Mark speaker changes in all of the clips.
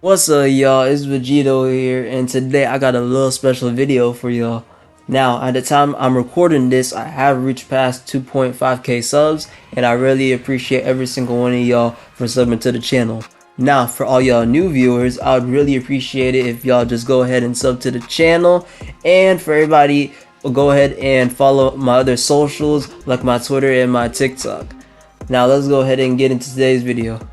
Speaker 1: What's up, y'all? It's Vegito here, and today I got a little special video for y'all. Now, at the time I'm recording this, I have reached past 2.5k subs, and I really appreciate every single one of y'all for subbing to the channel. Now, for all y'all new viewers, I would really appreciate it if y'all just go ahead and sub to the channel, and for everybody, go ahead and follow my other socials, like my Twitter and my TikTok. Now, let's go ahead and get into today's video.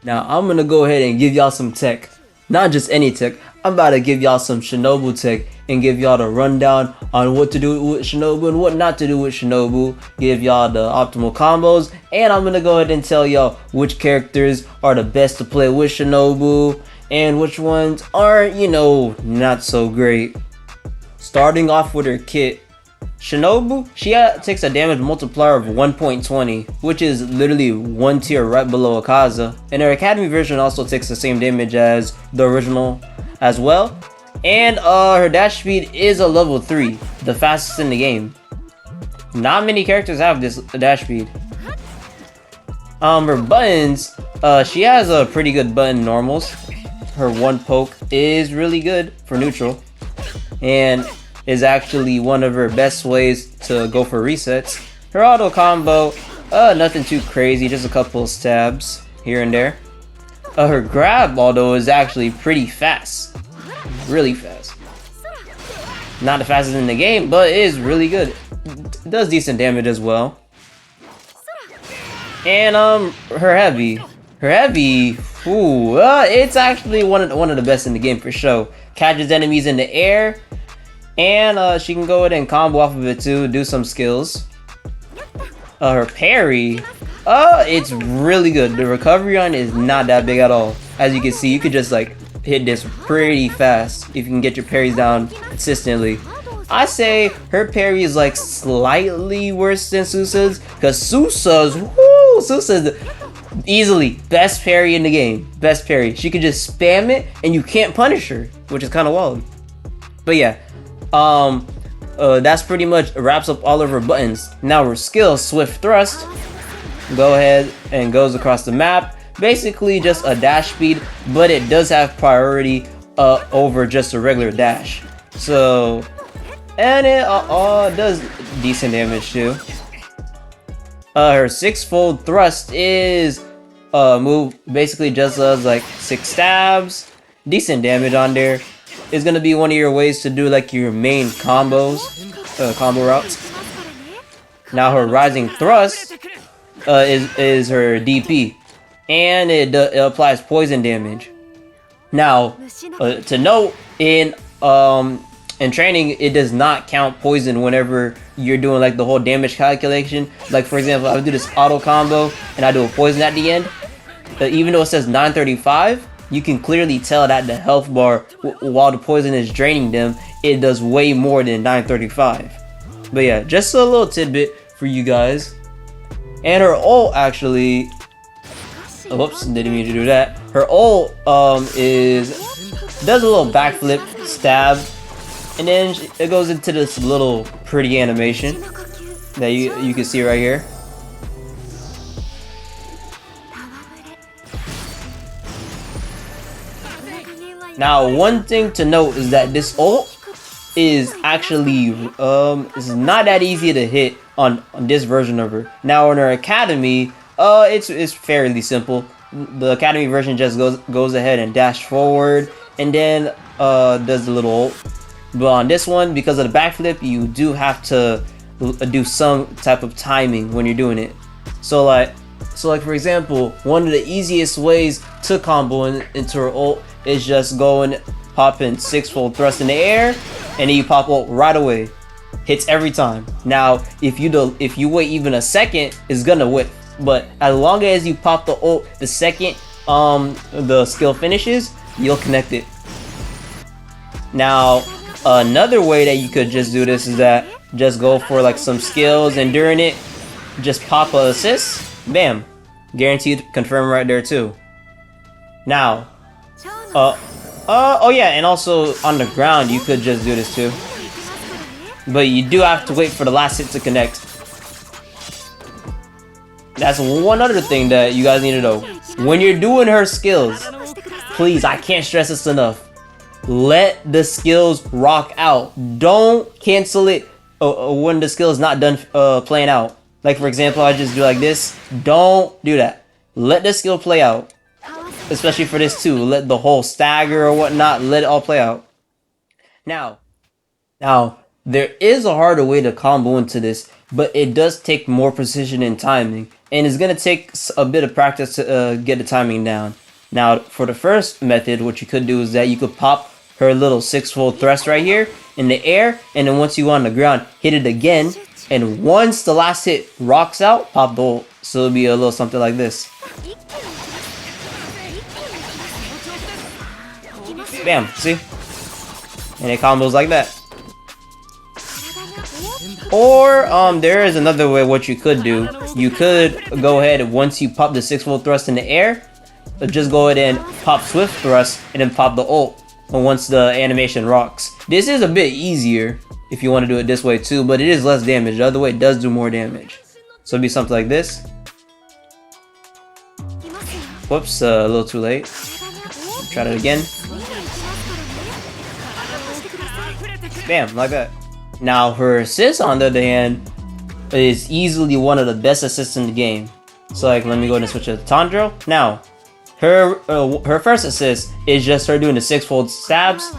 Speaker 1: Now I'm gonna go ahead and give y'all some tech. Not just any tech, I'm about to give y'all some Shinobu tech and give y'all the rundown on what to do with Shinobu and what not to do with Shinobu. Give y'all the optimal combos, and I'm gonna go ahead and tell y'all which characters are the best to play with Shinobu and which ones are, not so great. Starting off with her kit. Shinobu, she takes a damage multiplier of 1.20, which is literally one tier right below Akaza, and her academy version also takes the same damage as the original as well, and her dash speed is a level 3, the fastest in the game. Not many characters have this dash speed. Her buttons, she has a pretty good button normals. Her one poke is really good for neutral, and is actually one of her best ways to go for resets. Her auto combo, nothing too crazy, just a couple of stabs here and there. Her grab, although, is actually pretty fast, really fast. Not the fastest in the game, but it is really good. It does decent damage as well. And her heavy, it's actually one of the best in the game for sure. Catches enemies in the air. And she can go ahead and combo off of it too, do some skills. Her parry, it's really good. The recovery on it is not that big at all. As you can see, you could just like hit this pretty fast if you can get your parries down consistently. I say her parry is like slightly worse than Susa's, because Susa's easily best parry in the game. Best parry. She could just spam it and you can't punish her, which is kind of wild. But yeah. That's pretty much wraps up all of her buttons. Now her skill, Swift Thrust, go ahead and goes across the map. Basically just a dash speed, but it does have priority over just a regular dash. So, and it does decent damage too. Her six-fold thrust is move basically just does like 6 stabs, decent damage on there. Is gonna be one of your ways to do like your main combos, combo routes. Now her rising thrust is her DP, and it applies poison damage. Now, to note, in training, it does not count poison whenever you're doing like the whole damage calculation. Like for example, I would do this auto combo and I do a poison at the end. Even though it says 935. You can clearly tell that the health bar, while the poison is draining them, it does way more than 935. But yeah, just a little tidbit for you guys. And her ult actually, whoops, didn't mean to do that. Her ult does a little backflip stab, and then it goes into this little pretty animation that you can see right here. Now, one thing to note is that this ult is actually it's not that easy to hit on this version of her. Now, in her academy, it's fairly simple. The academy version just goes ahead and dash forward and then does the little ult. But on this one, because of the backflip, you do have to do some type of timing when you're doing it. So like for example, one of the easiest ways to combo into her ult is just going popping 6-fold thrust in the air, and then you pop ult right away. Hits every time. Now, if you wait even a second, it's gonna whip. But as long as you pop the ult the second the skill finishes, you'll connect it. Now, another way that you could just do this is that just go for like some skills, and during it, just pop a assist. Bam, guaranteed confirm right there too. Now, oh yeah, and also on the ground you could just do this too. But you do have to wait for the last hit to connect. that's one other thing that you guys need to know. When you're doing her skills, please, I can't stress this enough. Let the skills rock out. Don't cancel it when the skill is not done playing out. Like for example, I just do like this. Don't do that. Let the skill play out. Especially for this too. Let the whole stagger or whatnot, let it all play out. Now, there is a harder way to combo into this, but it does take more precision and timing. And it's going to take a bit of practice to get the timing down. Now, for the first method, what you could do is that you could pop her little 6-fold thrust right here in the air. And then once you on the ground, hit it again. And once the last hit rocks out, pop the ult. So it'll be a little something like this. Bam, see? And it combos like that. Or there is another way what you could do. You could go ahead and once you pop the 6-fold thrust in the air, just go ahead and pop swift thrust and then pop the ult once the animation rocks. This is a bit easier if you want to do it this way too, but it is less damage. The other way does do more damage. So it'd be something like this. Whoops, a little too late. Try that again. Bam, like that. Now her assist on the other hand is easily one of the best assists in the game. So like let me go ahead and switch it to Tanjiro. Now her first assist is just her doing the 6-fold stabs.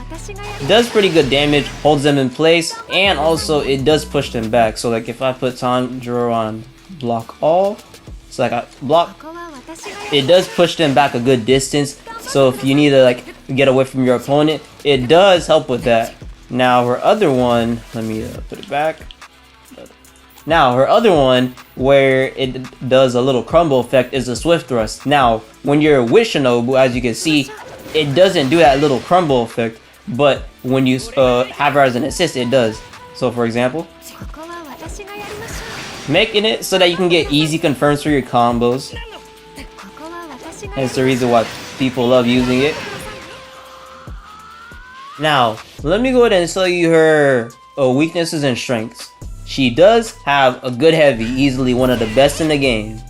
Speaker 1: Does pretty good damage, holds them in place, and also it does push them back. So like if I put Tanjiro on block all, so like I block, it does push them back a good distance. So if you need to like get away from your opponent, it does help with that. Now her other one, let me put it back. Now her other one, where it does a little crumble effect, is a swift thrust. Now when you're with Shinobu, as you can see, it doesn't do that little crumble effect, but when you have her as an assist, it does. So for example, making it so that you can get easy confirms for your combos. And it's the reason why people love using it. Now, let me go ahead and show you her weaknesses and strengths. She does have a good heavy, easily one of the best in the game.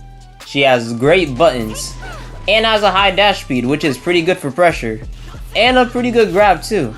Speaker 1: She has great buttons, and has a high dash speed, which is pretty good for pressure. And a pretty good grab too.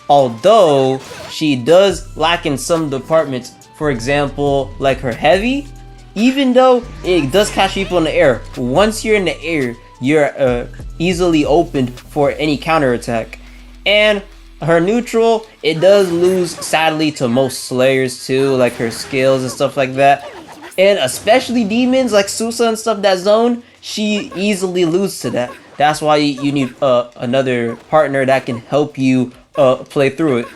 Speaker 1: Although, she does lack in some departments. For example, like her heavy, even though it does catch people in the air, once you're in the air, you're easily opened for any counterattack. And her neutral, it does lose sadly to most slayers too, like her skills and stuff like that. And especially demons like Susa and stuff that zone, she easily loses to that. That's why you need another partner that can help you play through it.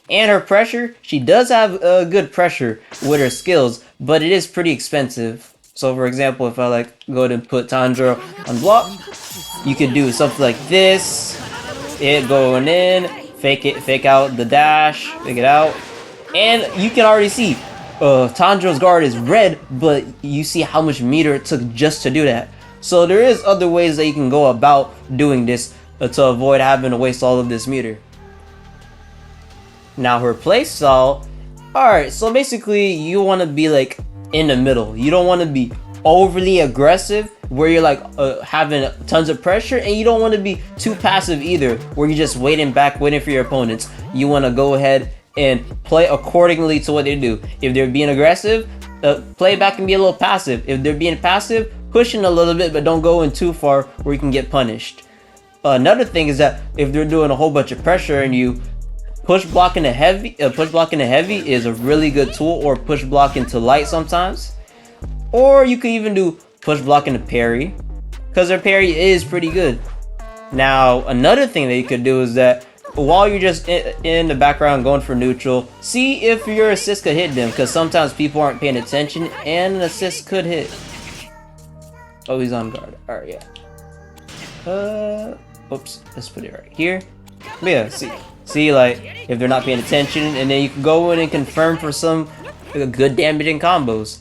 Speaker 1: And her pressure, she does have good pressure with her skills, but it is pretty expensive. So for example, if I like go ahead and put Tanjiro on block, you could do something like this. It going in, fake out the dash, fake it out, and you can already see Tanjiro's guard is red, but you see how much meter it took just to do that. So there is other ways that you can go about doing this to avoid having to waste all of this meter. Now her playstyle, alright, so basically you want to be like in the middle. You don't want to be overly aggressive where you're like having tons of pressure, and you don't want to be too passive either where you're just waiting back, waiting for your opponents. You want to go ahead and play accordingly to what they do. If they're being aggressive, play back and be a little passive. If they're being passive, push in a little bit, but don't go in too far where you can get punished. Another thing is that if they're doing a whole bunch of pressure and you push block into heavy, is a really good tool, or push block into light sometimes. Or you could even do push block into parry, because her parry is pretty good. Now another thing that you could do is that while you're just in the background going for neutral, see if your assist could hit them, because sometimes people aren't paying attention and an assist could hit. Oh, he's on guard. Alright, yeah. Oops, let's put it right here. But yeah, see like if they're not paying attention, and then you can go in and confirm for some good damaging combos.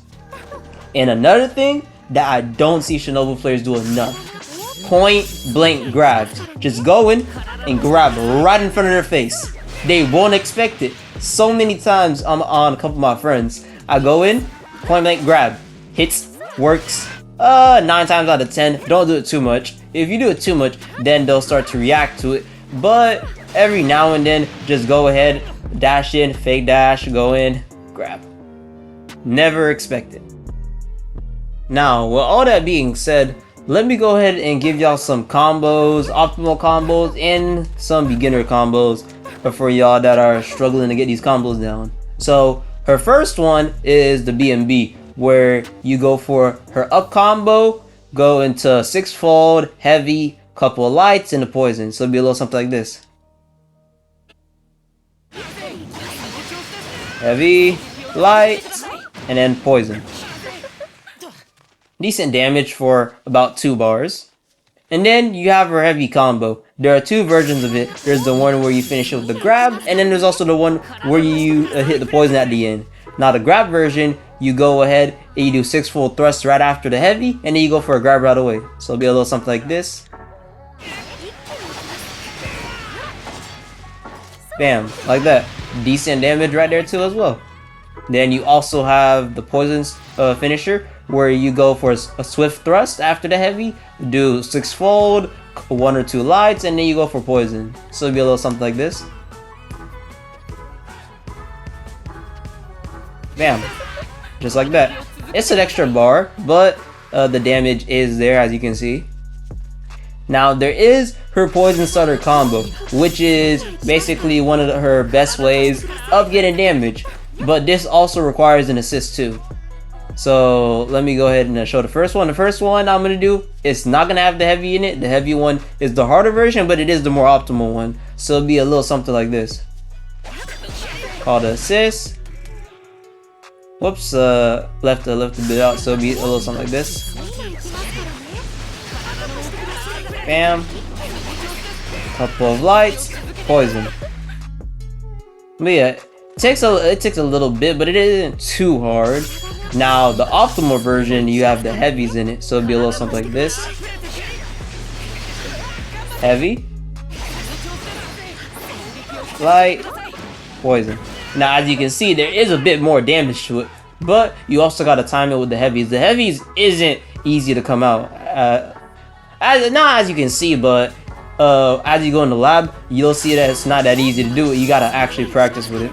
Speaker 1: And another thing that I don't see Shinobu players do enough, point blank grabs. Just go in and grab right in front of their face. They won't expect it. So many times I'm on a couple of my friends, I go in, point blank grab, hits works 9 times out of 10. Don't do it too much. If you do it too much, then they'll start to react to it. But every now and then, just go ahead, dash in, fake dash, go in, grab. Never expect it. Now, with all that being said, let me go ahead and give y'all some combos, optimal combos, and some beginner combos for y'all that are struggling to get these combos down. So, her first one is the B&B, where you go for her up combo, go into 6-fold, heavy, couple of lights, and a poison. So it'll be a little something like this. Heavy, light, and then poison. Decent damage for about 2 bars. And then you have her heavy combo. There are 2 versions of it. There's the one where you finish it with the grab, and then there's also the one where you hit the poison at the end. Now the grab version, you go ahead and you do 6-fold thrust right after the heavy, and then you go for a grab right away. So it'll be a little something like this. Bam, like that. Decent damage right there too as well. Then you also have the poison finisher, where you go for a swift thrust after the heavy, do 6-fold, 1 or 2 lights, and then you go for poison. So it'll be a little something like this. Bam, just like that. It's an extra bar, but the damage is there, as you can see. Now there is her poison starter combo, which is basically one of her best ways of getting damage, but this also requires an assist too. So let me go ahead and show the first one. The first one I'm gonna do, it's not gonna have the heavy in it. The heavy one is the harder version, but it is the more optimal one. So it'll be a little something like this. Called assist. Whoops, left a bit out, so it'll be a little something like this. Bam. Couple of lights, poison. But yeah, it takes a little bit, but it isn't too hard. Now the optimal version, you have the heavies in it, so it'll be a little something like this. Heavy, light, poison. Now as you can see, there is a bit more damage to it, but you also gotta time it with the heavies. The heavies isn't easy to come out, not as you can see, but as you go in the lab, you'll see that it's not that easy to do it. You gotta actually practice with it.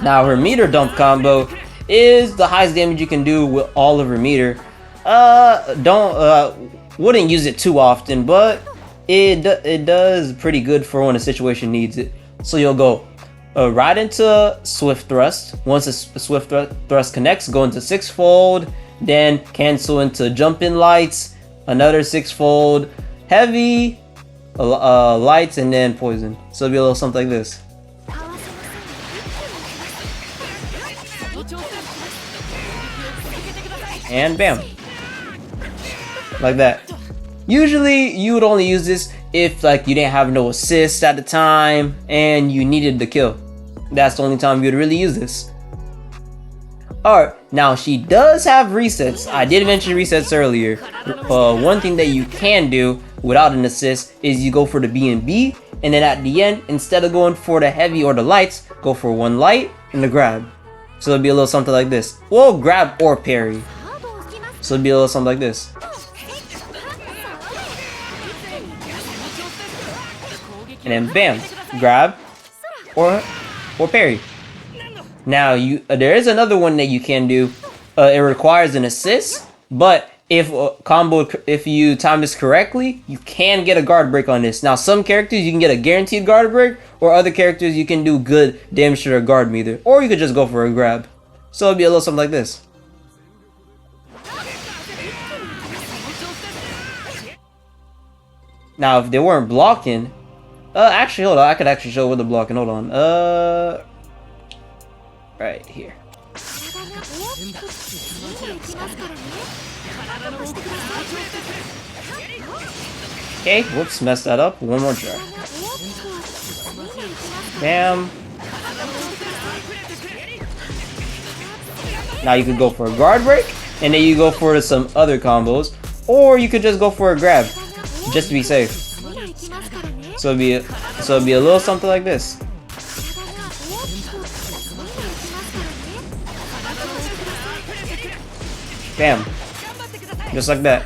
Speaker 1: Now her meter dump combo is the highest damage you can do with all of her meter. Wouldn't use it too often, but it does pretty good for when a situation needs it. So you'll go right into swift thrust. Once the swift thrust connects, go into 6-fold, then cancel into jump in lights, another 6-fold, heavy, lights, and then poison. So it'll be a little something like this. And bam, like that. Usually you would only use this if like you didn't have no assist at the time and you needed the kill. That's the only time you'd really use this. Alright, now she does have resets. I did mention resets earlier. One thing that you can do without an assist is you go for the B&B, and then at the end, instead of going for the heavy or the lights, go for 1 light and the grab. So it'll be a little something like this. Well, grab or parry. So it'll be a little something like this. And then bam, grab or parry. Now there is another one that you can do. It requires an assist, but if you time this correctly, you can get a guard break on this. Now some characters you can get a guaranteed guard break, or other characters you can do good damage to their guard meter, or you could just go for a grab. So it'll be a little something like this. Now if they weren't blocking, actually hold on, I could actually show where they're blocking. Hold on, right here. Okay, whoops, messed that up. One more try. Bam. Now you could go for a guard break, and then you go for some other combos, or you could just go for a grab, just to be safe. So it'd be a little something like this. Bam. Just like that.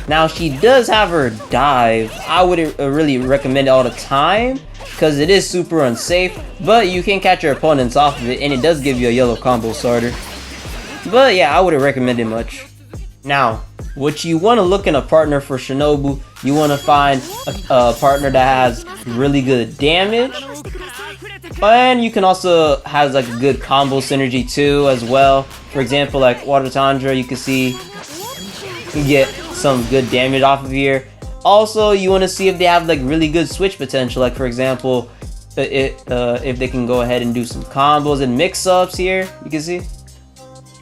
Speaker 1: Now she does have her dive. I wouldn't really recommend it all the time because it is super unsafe, but you can catch your opponents off of it and it does give you a yellow combo starter. But yeah, I wouldn't recommend it much. Now, what you want to look in a partner for Shinobu, you want to find a partner that has really good damage, and you can also has like a good combo synergy too as well. For example, like Water Tanjiro, you can see you get some good damage off of here. Also, you want to see if they have like really good switch potential, like for example if they can go ahead and do some combos and mix-ups here, you can see,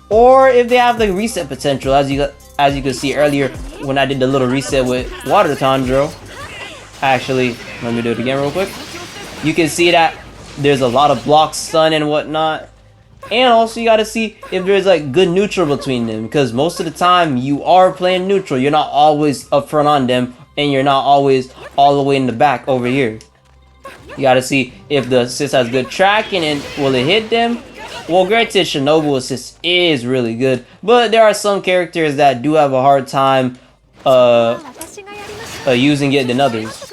Speaker 1: or if they have like reset potential, as you can see earlier when I did the little reset with Water Tanjiro. Actually, let me do it again real quick. You can see that there's a lot of block stun and whatnot. And also you gotta see if there's like good neutral between them, because most of the time you are playing neutral. You're not always up front on them, and you're not always all the way in the back over here. You gotta see if the assist has good tracking and will it hit them. Well, granted, Shinobu assist is really good, but there are some characters that do have a hard time using it than others.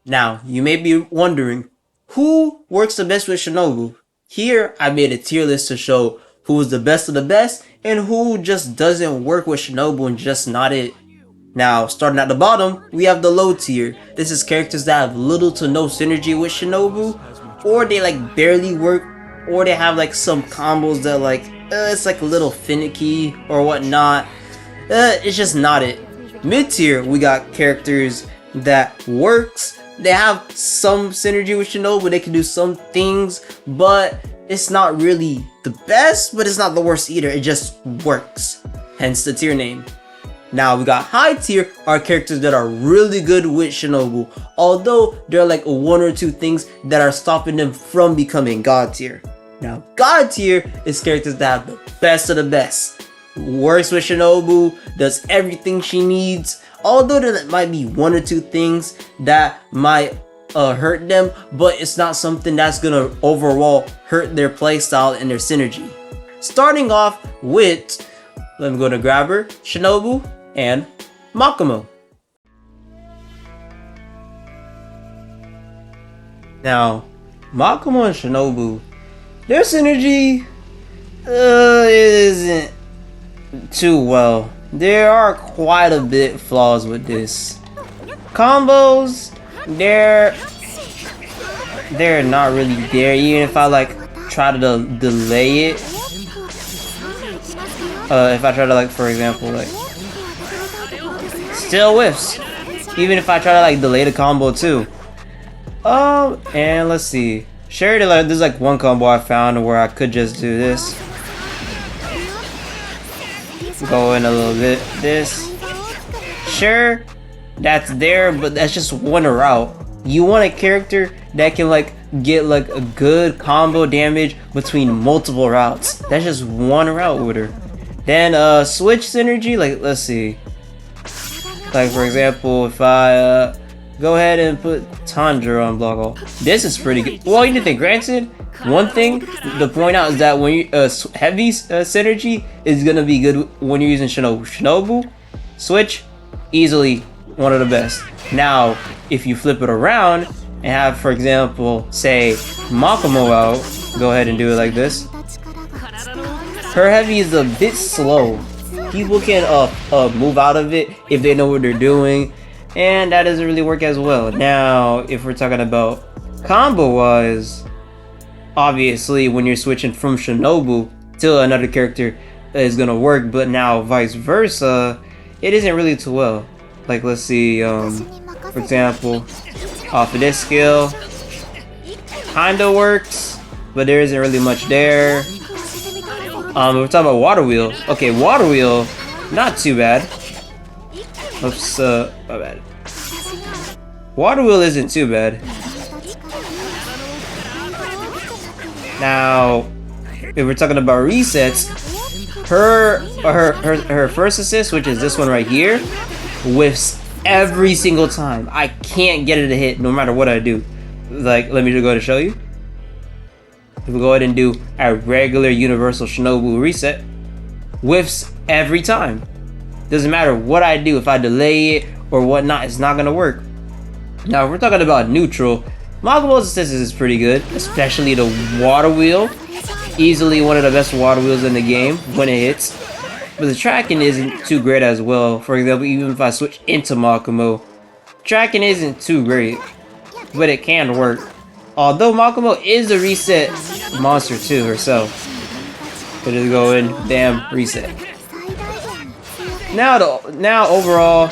Speaker 1: Now, you may be wondering, who works the best with Shinobu? Here, I made a tier list to show who is the best of the best and who just doesn't work with Shinobu and just not it. Now, starting at the bottom, we have the low tier. This is characters that have little to no synergy with Shinobu, or they like barely work, or they have like some combos that like, it's like a little finicky or whatnot. It's just not it. Mid tier, we got characters that works. They have some synergy with Shinobu, they can do some things, but it's not really the best, but it's not the worst either, it just works. Hence the tier name. Now we got high tier are characters that are really good with Shinobu, although there are like one or two things that are stopping them from becoming god tier. Now god tier is characters that have the best of the best. Works with Shinobu, does everything she needs. Although there might be one or two things that might hurt them, but it's not something that's gonna overall hurt their playstyle and their synergy. Starting off with, let me go to Grabber, Shinobu, and Makomo. Now, Makomo and Shinobu, their synergy isn't too well. There are quite a bit flaws with this. Combos, they're not really there. Even if I like try to delay it, if I try to like, for example, like still whiffs. Even if I try to like delay the combo too. And let's see. Sure, there's like one combo I found where I could just do this. Go in a little bit. This. Sure, that's there, but that's just one route. You want a character that can like get like a good combo damage between multiple routes. That's just one route with her. Then switch synergy, like let's see. Like for example, if I go ahead and put Tanjiro on block all. This is pretty good. Well, you think, granted, one thing to point out is that when you heavy synergy is gonna be good when you're using Shinobu. Shinobu, switch, easily one of the best. Now, if you flip it around and have, for example, say Makomo out, go ahead and do it like this. Her heavy is a bit slow. People can move out of it if they know what they're doing, and that doesn't really work as well. Now, if we're talking about combo wise, obviously when you're switching from Shinobu to another character is gonna work, but now vice versa, it isn't really too well. Like let's see, for example, off of this skill, kinda works, but there isn't really much there. We're talking about water wheel. Okay, water wheel, not too bad. Oops, my bad. Water wheel isn't too bad. Now, if we're talking about resets, her first assist, which is this one right here, whiffs every single time. I can't get it to hit no matter what I do. Like, let me just go to show you. if we go ahead and do a regular universal Shinobu reset, whiffs every time. Doesn't matter what I do, if I delay it or whatnot, it's not gonna work. Now, if we're talking about neutral, Makomo's assistance is pretty good, especially the water wheel. Easily one of the best water wheels in the game when it hits. But the tracking isn't too great as well. For example, even if I switch into Makomo, tracking isn't too great, but it can work. Although Makomo is a reset monster too herself. So just go in, bam, reset. Now overall,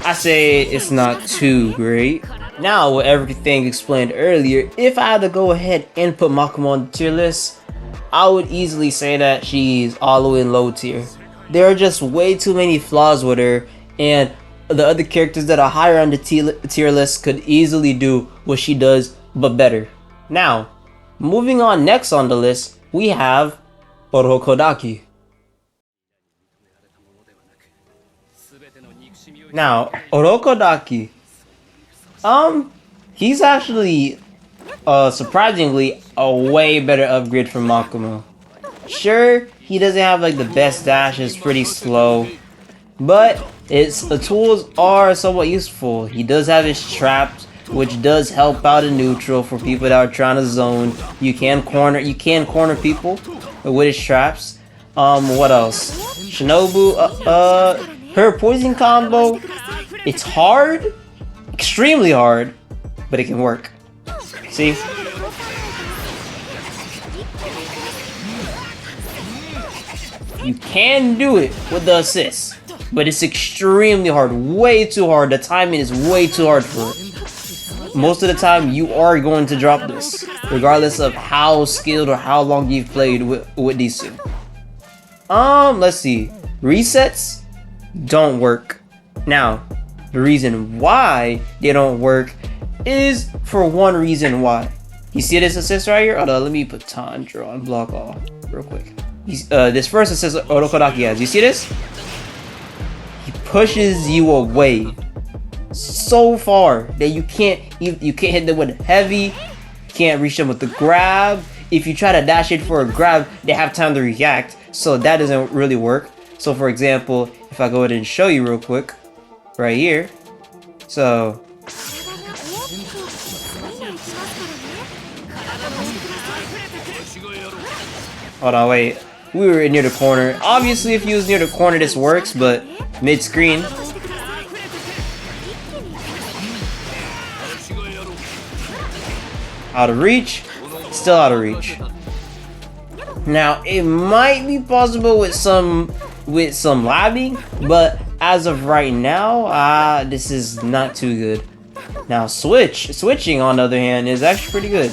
Speaker 1: I say it's not too great. Now with everything explained earlier, if I had to go ahead and put Makomo on the tier list, I would easily say that she's all the way in low tier. There are just way too many flaws with her, and the other characters that are higher on the tier list could easily do what she does, but better. Now, moving on next on the list, we have Urokodaki. Now, Urokodaki, he's actually surprisingly a way better upgrade from Makomo. Sure, he doesn't have like the best dash, it's pretty slow, but the tools are somewhat useful. He does have his traps, which does help out in neutral for people that are trying to zone. You can corner people with his traps. What else? Shinobu, her poison combo, it's hard, extremely hard, but it can work. See? You can do it with the assist, but it's extremely hard, way too hard. The timing is way too hard for it. Most of the time, you are going to drop this, regardless of how skilled or how long you've played with these two. Let's see. Resets don't work. Now, the reason why they don't work is for one reason why. You see this assist right here? Hold on, let me put Tanjiro on block all real quick. This first assist Urokodaki has. You see this? He pushes you away so far that you can't hit them with heavy, can't reach them with the grab. If you try to dash it for a grab, they have time to react, so that doesn't really work. So for example, if I go ahead and show you real quick, right here. So hold on, wait. We were near the corner. Obviously, if you was near the corner, this works, but mid-screen. Out of reach. Still out of reach. Now, it might be possible with some lagging, but as of right now, this is not too good. Now, switching on the other hand is actually pretty good.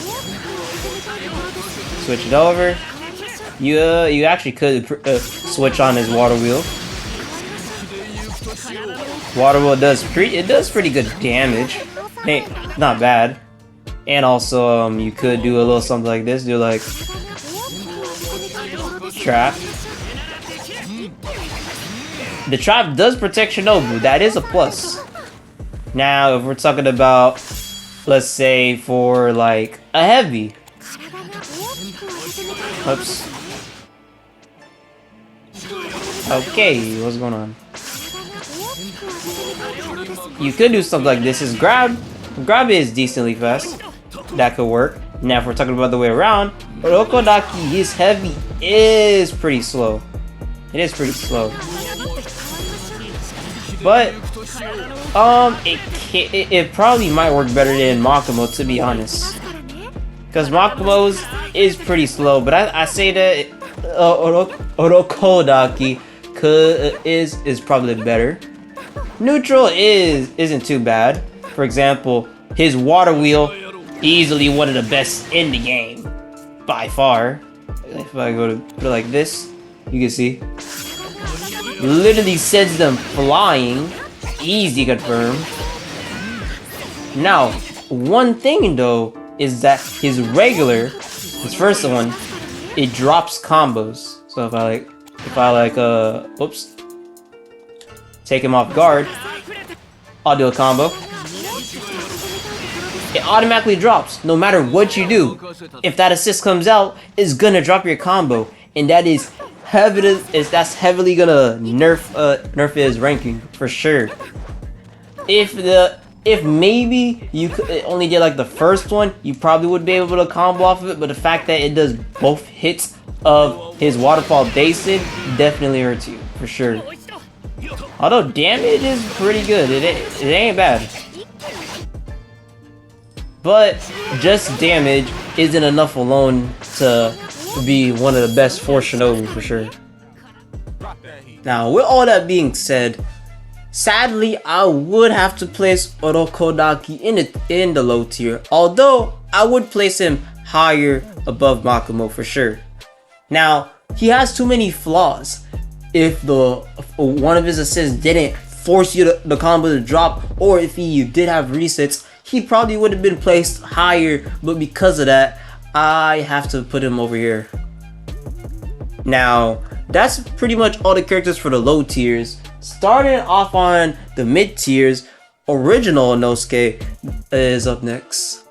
Speaker 1: Switch it over. You actually could switch on his water wheel. Water wheel does pretty good damage. Hey, not bad. And also you could do a little something like this. Do like trap. The trap does protect Shinobu. That is a plus. Now, if we're talking about, let's say for like a heavy. Oops. Okay, what's going on? You could do something like this. Is grab is decently fast. That could work. Now, if we're talking about the way around, Urokodaki, his heavy is pretty slow. It is pretty slow. But it probably might work better than Makomo, to be honest. Because Makomo's is pretty slow, but I say that Urokodaki is probably better. Neutral isn't too bad. For example, his water wheel, easily one of the best in the game, by far. If I go to put it like this, you can see. Literally sends them flying. Easy confirm. Now, one thing though is that his first one, it drops combos. So if I oops, take him off guard, I'll do a combo. it automatically drops no matter what you do. If that assist comes out, it's gonna drop your combo, and that is that's heavily gonna nerf his ranking for sure. If maybe you only did like the first one, you probably would be able to combo off of it, but the fact that it does both hits of his waterfall basin definitely hurts you for sure. Although damage is pretty good, it ain't bad. But just damage isn't enough alone to be one of the best for Shinobu for sure. Now, with all that being said, sadly, I would have to place Urokodaki in the low tier, although I would place him higher above Makomo for sure. Now, he has too many flaws. If one of his assists didn't force you the combo to drop, or if you did have resets, he probably would have been placed higher, but because of that, I have to put him over here. Now, that's pretty much all the characters for the low tiers. Starting off on the mid tiers, original Inosuke is up next.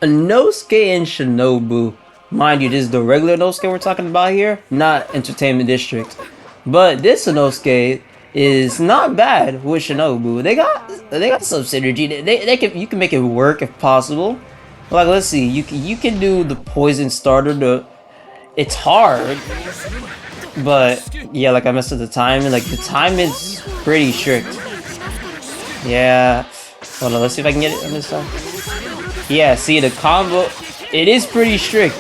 Speaker 1: Inosuke and Shinobu. Mind you, this is the regular Inosuke we're talking about here, not Entertainment District. But this Inosuke is not bad with Shinobu. They got some synergy. You can make it work if possible. Like, let's see, you can do the poison starter. It's hard, but yeah, like I messed up the timing. Like the timing's pretty strict. Yeah, hold on, let's see if I can get it on this time. Yeah, see the combo, it is pretty strict,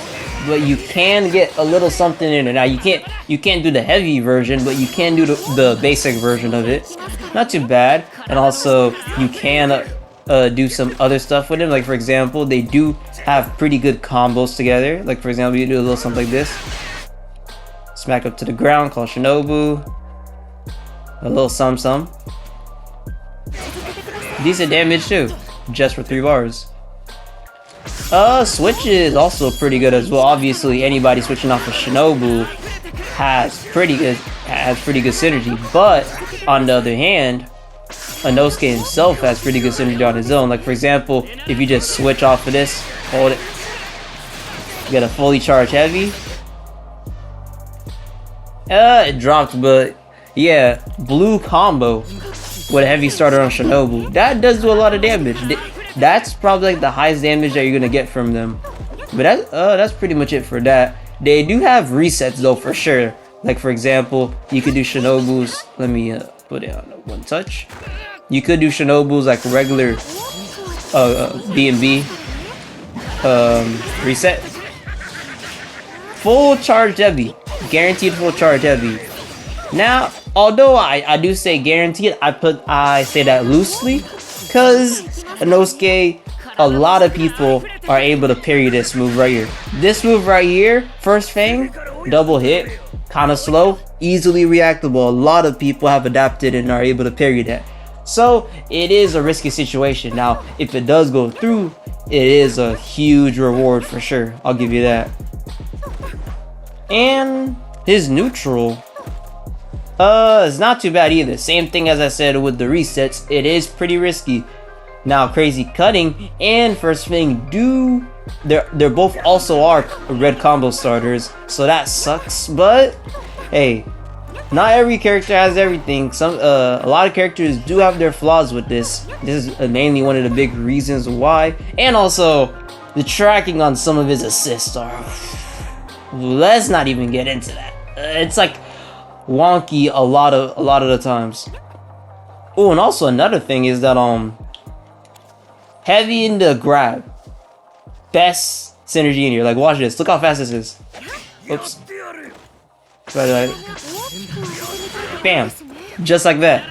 Speaker 1: but you can get a little something in it. Now you can't do the heavy version, but you can do the basic version of it. Not too bad. And also you can do some other stuff with him. Like for example, they do have pretty good combos together. Like for example, you do a little something like this. Smack up to the ground, called Shinobu. A little some. Decent damage too, just for 3 bars. Switch is also pretty good as well. Obviously, anybody switching off of Shinobu has pretty good synergy. But on the other hand, Inosuke himself has pretty good synergy on his own. Like for example, if you just switch off of this, hold it, get a fully charged heavy. It dropped, but yeah, blue combo with a heavy starter on Shinobu. That does do a lot of damage. That's probably like the highest damage that you're gonna get from them. But that's pretty much it for that. They do have resets though for sure. Like for example, you could do Shinobu's. Let me put it on one touch. You could do Shinobu's like regular B&B reset. Full charge heavy, guaranteed full charge heavy. Now, although I do say guaranteed, I say that loosely, because Inosuke, a lot of people are able to parry this move right here. This move right here, first fang, double hit, kind of slow, easily reactable. A lot of people have adapted and are able to parry that. So it is a risky situation. Now, if it does go through, it is a huge reward for sure. I'll give you that. And his neutral, it's not too bad either. Same thing as I said with the resets. It is pretty risky. Now, crazy cutting and first thing they're both also are red combo starters, so that sucks. But hey, not every character has everything. A lot of characters do have their flaws with this. This is mainly one of the big reasons why. And also, the tracking on some of his assists are. Let's not even get into that. It's like wonky a lot of the times. Oh, and also another thing is that heavy in the grab, best synergy in here. Like watch this. Look how fast this is. Oops. Right. Bam. Just like that.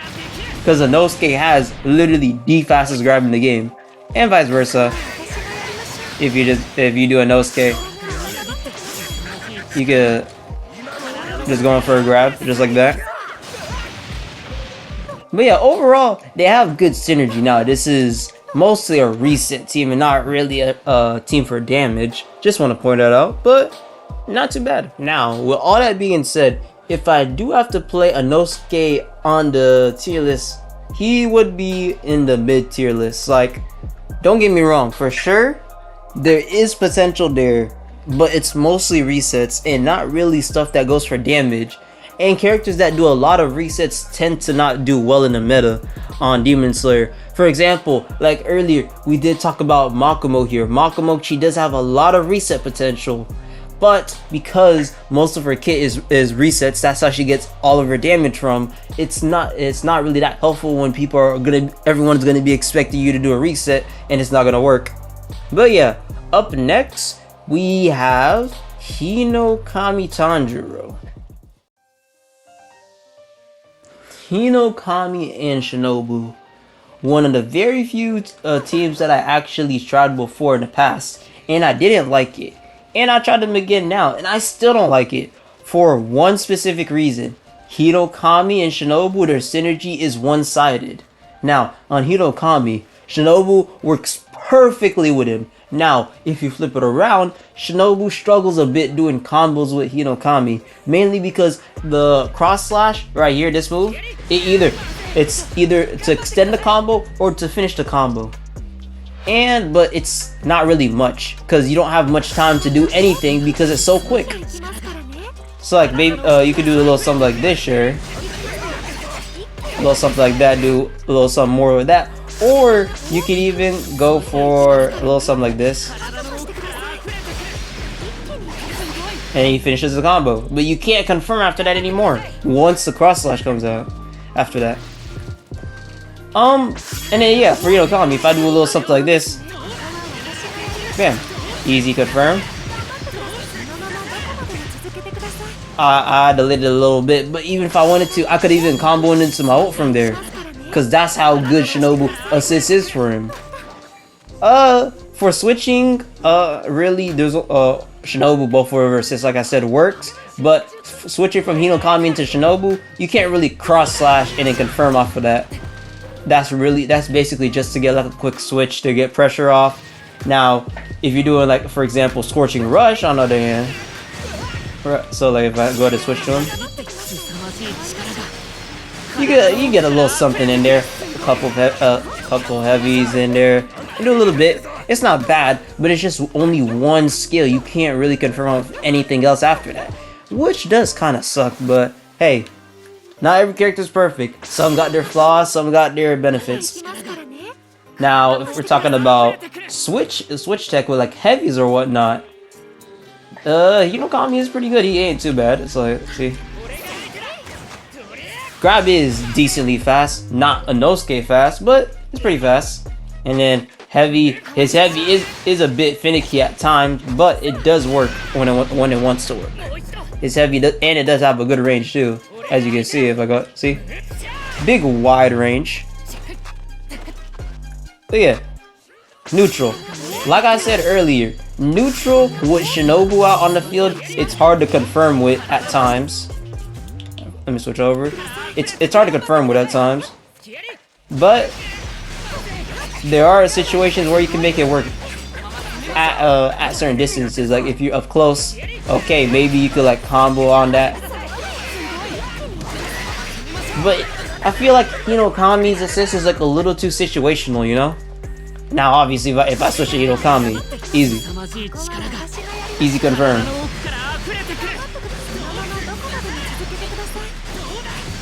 Speaker 1: Because Inosuke has literally the fastest grab in the game, and vice versa. If you do Inosuke, you could just go in for a grab just like that. But yeah, overall they have good synergy. Now this is mostly a reset team and not really a team for damage. Just want to point that out, but not too bad. Now, with all that being said, if I do have to play Inosuke on the tier list he would be in the mid-tier list. Like, don't get me wrong, for sure, there is potential there, but it's mostly resets and not really stuff that goes for damage. And characters that do a lot of resets tend to not do well in the meta on Demon Slayer. For example, like earlier, we did talk about Makomo here. Makomo, she does have a lot of reset potential, but because most of her kit is resets, that's how she gets all of her damage from. It's not really that helpful when everyone's gonna be expecting you to do a reset and it's not gonna work. But yeah, up next we have Hinokami Tanjiro. Hinokami and Shinobu, one of the very few teams that I actually tried before in the past, and I didn't like it. And I tried them again now, and I still don't like it. For one specific reason. Hinokami and Shinobu, their synergy is one-sided. Now, on Hinokami, Shinobu works perfectly with him. Now, if you flip it around, Shinobu struggles a bit doing combos with Hinokami, mainly because the cross slash right here, this move, it's either to extend the combo or to finish the combo. But it's not really much because you don't have much time to do anything because it's so quick. So like maybe you could do a little something like this, sure. A little something like that, do a little something more with that. Or you could even go for a little something like this. And he finishes the combo. But you can't confirm after that anymore. Once the cross slash comes out. After that. And then yeah, for Hinokami, if I do a little something like this. Bam. Easy confirm. I delayed it a little bit, but even if I wanted to, I could even combo into my ult from there. Because that's how good Shinobu assist is for him. For switching, really, there's Shinobu, both of her assists, like I said, works. But switching from Hinokami into Shinobu, you can't really cross slash and then confirm off of that. That's basically just to get like a quick switch to get pressure off. Now, if you're doing like, for example, Scorching Rush on the other hand, so like if I go to switch to him, you get a little something in there, a couple heavies in there, and do a little bit. It's not bad, but it's just only one skill. You can't really confirm anything else after that, which does kind of suck. But hey, not every character is perfect. Some got their flaws, some got their benefits. Now, if we're talking about switch tech with like heavies or whatnot, Hinokami is pretty good. He ain't too bad. It's like, see, grab is decently fast, not Inosuke fast, but it's pretty fast. And then his heavy is a bit finicky at times, but it does work when it wants to work. His heavy and it does have a good range too, as you can see. If I go see, big wide range. But yeah, neutral. Like I said earlier, neutral with Shinobu out on the field, it's hard to confirm with at times. Let me switch over. It's hard to confirm with at times, but there are situations where you can make it work at certain distances. Like if you're up close, okay, maybe you could like combo on that. But I feel like Hinokami's assist is like a little too situational, you know? Now obviously if I switch to Hinokami, easy confirm.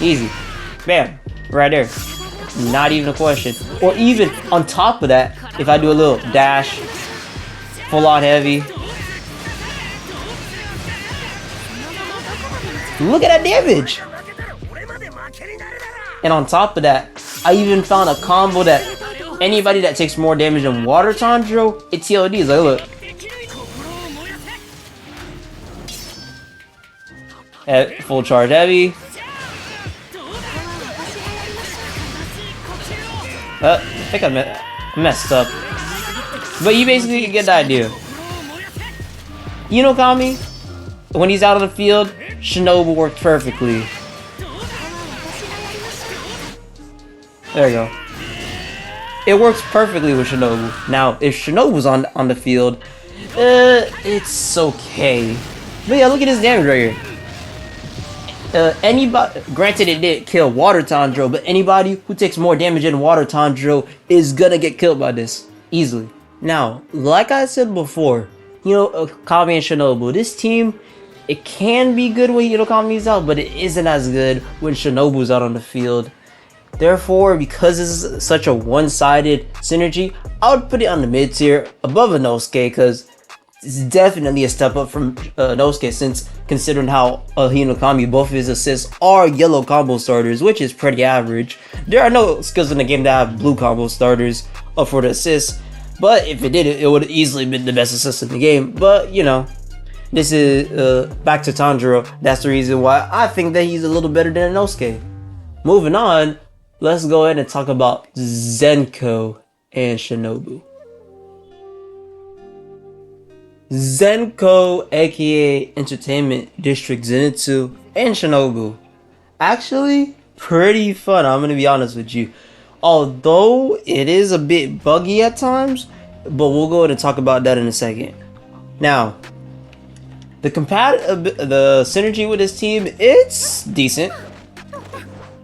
Speaker 1: Easy. Bam. Right there. Not even a question. Or even on top of that, if I do a little dash, full on heavy. Look at that damage! And on top of that, I even found a combo that anybody that takes more damage than Water Tanjiro, it's TLD. Like, look. Full charge heavy. I think I messed up. But you basically get the idea. Hinokami, when he's out on the field, Shinobu worked perfectly. There you go. It works perfectly with Shinobu. Now, if Shinobu's on the field, it's okay. But yeah, look at his damage right here. Anybody, granted it did kill Water Tanjiro, but anybody who takes more damage than Water Tanjiro is gonna get killed by this easily. Now, like I said before, Kami and Shinobu, this team, it can be good when Hinokami's out, but it isn't as good when Shinobu's out on the field. Therefore, because this is such a one-sided synergy, I would put it on the mid tier above Inosuke, because it's definitely a step up from Inosuke, since considering how Hinokami, both of his assists are yellow combo starters, which is pretty average. There are no skills in the game that have blue combo starters for the assists, but if it did, it would have easily been the best assist in the game. But this is back to Tanjiro. That's the reason why I think that he's a little better than Inosuke. Moving on, let's go ahead and talk about Zenko and Shinobu. Zenko, aka Entertainment District Zenitsu, and Shinobu. Actually, pretty fun, I'm gonna be honest with you. Although it is a bit buggy at times, but we'll go ahead and talk about that in a second. Now, the synergy with this team, it's decent.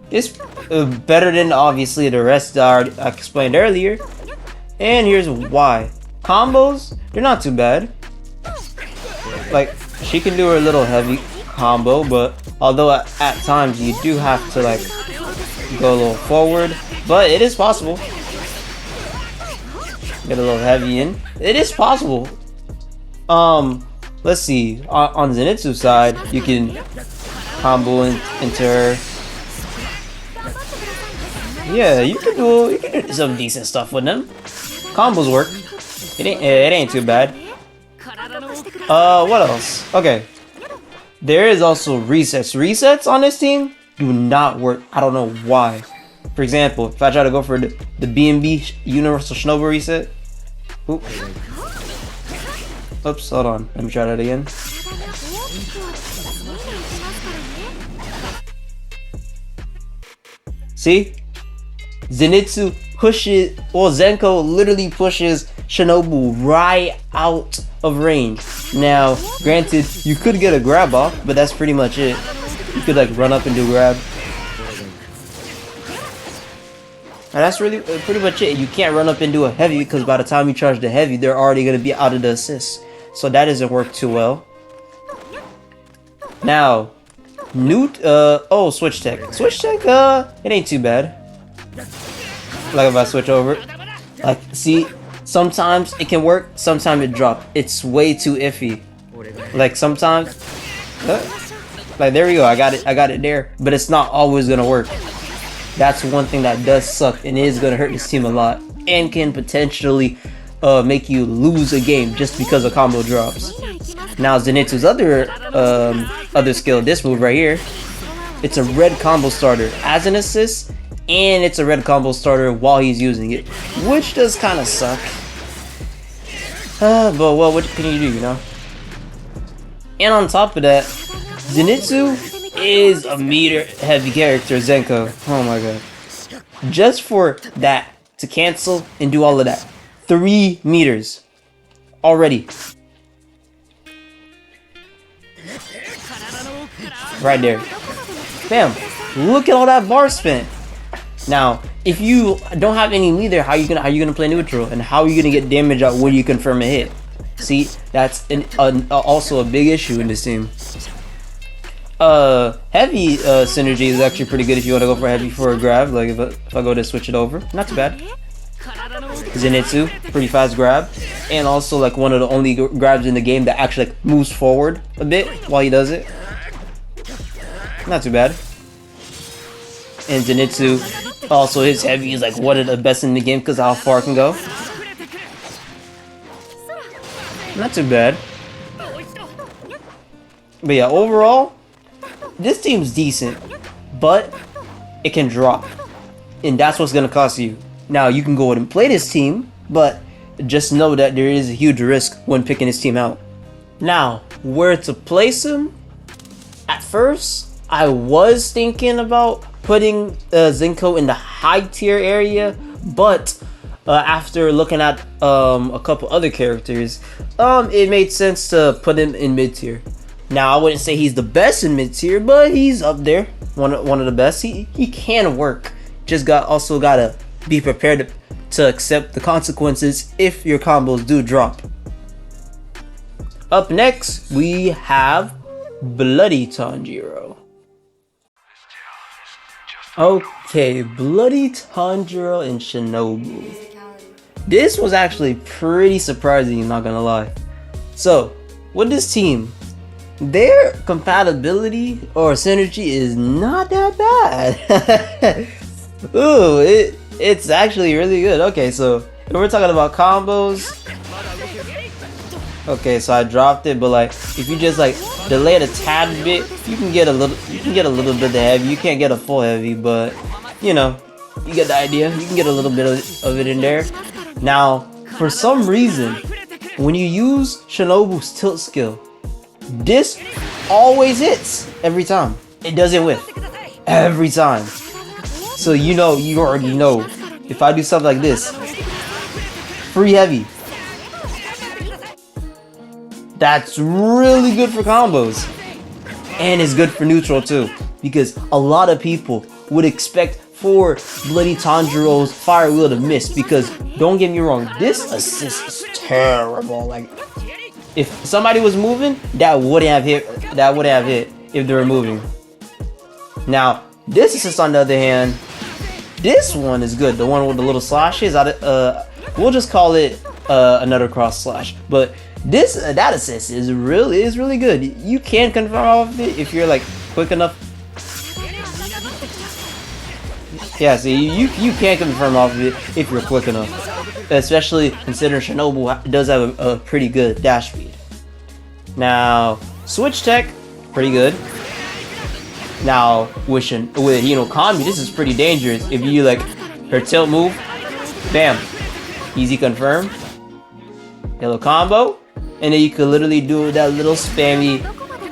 Speaker 1: It's better than obviously the rest that I explained earlier. And here's why. Combos, they're not too bad. Like, she can do her little heavy combo, but although at times you do have to like go a little forward, but it is possible. Get a little heavy in. It is possible. Let's see. On Zenitsu's side, you can combo into her. Yeah, you can do some decent stuff with them. Combos work. It ain't too bad. What else? Okay. There is also resets. Resets on this team do not work. I don't know why. For example, if I try to go for the B&B Universal Shinobu reset. Oops, hold on. Let me try that again. See? Zenitsu pushes, well, Zenko literally pushes Shinobu right out of range. Now, granted, you could get a grab off, but that's pretty much it. You could like run up and do grab. And that's really pretty much it. You can't run up and do a heavy, because by the time you charge the heavy, they're already going to be out of the assist. So that doesn't work too well. Now, switch tech. Switch tech, it ain't too bad. Like if I switch over, like, see, sometimes it can work, sometimes it drops. It's way too iffy. Like sometimes, like there we go. I got it there. But it's not always gonna work. That's one thing that does suck, and is gonna hurt this team a lot, and can potentially make you lose a game just because a combo drops. Now Zenitsu's other skill, this move right here, it's a red combo starter as an assist, and it's a red combo starter while he's using it, which does kind of suck. But well, what can you do, And on top of that, Zenitsu is a meter heavy character, Zenko. Oh my god. Just for that, to cancel and do all of that. 3 meters. Already. Right there. Bam. Look at all that bar spent. Now, if you don't have any meter, how you gonna play neutral, and how are you gonna get damage out when you confirm a hit? See, that's also a big issue in this team. Heavy synergy is actually pretty good if you want to go for heavy for a grab. Like if I go to switch it over, not too bad. Zenitsu, pretty fast grab, and also like one of the only grabs in the game that actually like moves forward a bit while he does it. Not too bad. And Zenitsu, also his heavy is like one of the best in the game because of how far it can go. Not too bad. But yeah, overall, this team's decent, but it can drop, and that's what's gonna cost you. Now you can go ahead and play this team, but just know that there is a huge risk when picking this team out. Now, where to place him? At first, I was thinking about putting Zenko in the high tier area, but after looking at a couple other characters, it made sense to put him in mid tier. Now, I wouldn't say he's the best in mid-tier, but he's up there. One of the best. He can work. Just gotta be prepared to accept the consequences if your combos do drop. Up next, we have Bloody Tanjiro. Okay, Bloody Tanjiro and Shinobu. This was actually pretty surprising, not gonna lie. So, with this team, their compatibility or synergy is not that bad. Ooh, it's actually really good. Okay, so if we're talking about combos, okay, so I dropped it, but like if you just like delay it a tad bit, you can get a little bit of heavy. You can't get a full heavy, but you know, you get the idea. You can get a little bit of it in there. Now, for some reason, when you use Shinobu's tilt skill, this always hits every time. It doesn't whiff every time. So you already know. If I do something like this, free heavy. That's really good for combos. And it's good for neutral too. Because a lot of people would expect for Bloody Tanjiro's Fire Wheel to miss. Because don't get me wrong, this assist is terrible. Like if somebody was moving, that wouldn't have hit if they were moving. Now, this assist on the other hand, this one is good. The one with the little slashes. We'll just call it another cross slash. But that assist is really good. You can confirm off of it if you're like quick enough. Yeah, see, you can confirm off of it if you're quick enough. Especially considering Shinobu does have a pretty good dash speed. Now, switch tech, pretty good. Now, with Hinokami, this is pretty dangerous. If you like her tilt move, bam, easy confirm, yellow combo, and then you could literally do that little spammy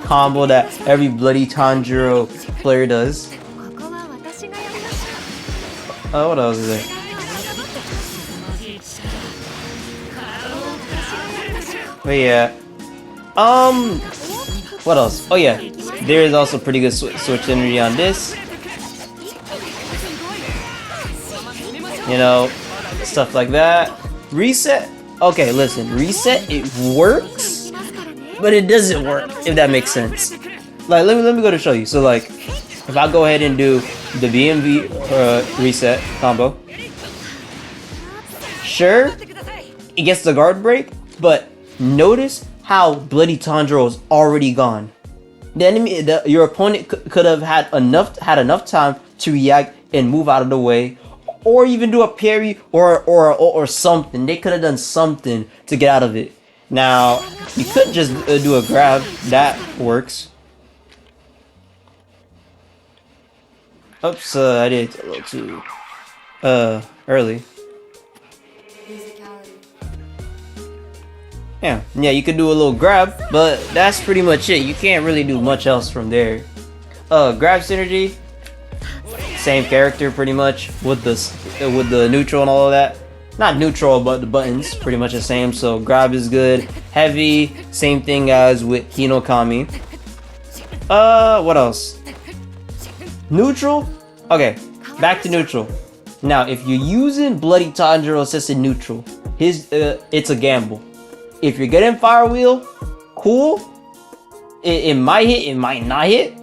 Speaker 1: combo that every Bloody Tanjiro player does. What else is there? But yeah, what else? Oh yeah, there is also pretty good switch energy on this. You know, stuff like that. Reset. Okay, listen, reset. It works, but it doesn't work. If that makes sense. Like, let me go to show you. So like, if I go ahead and do the BMV reset combo, sure, it gets the guard break, but notice how Bloody Tanjiro is already gone. The enemy, your opponent could have had enough time to react and move out of the way, or even do a parry or something. They could have done something to get out of it. Now you could just do a grab. That works. Oops, I did it a little too early. Yeah, you could do a little grab, but that's pretty much it. You can't really do much else from there. Grab synergy, same character pretty much with the neutral and all of that. Not neutral, but the buttons pretty much the same. So grab is good. Heavy, same thing as with Hinokami. What else? Neutral. Okay, back to neutral. Now, if you're using Bloody Tanjiro assisted neutral, it's a gamble. If you're getting Fire Wheel, cool. It might hit, it might not hit.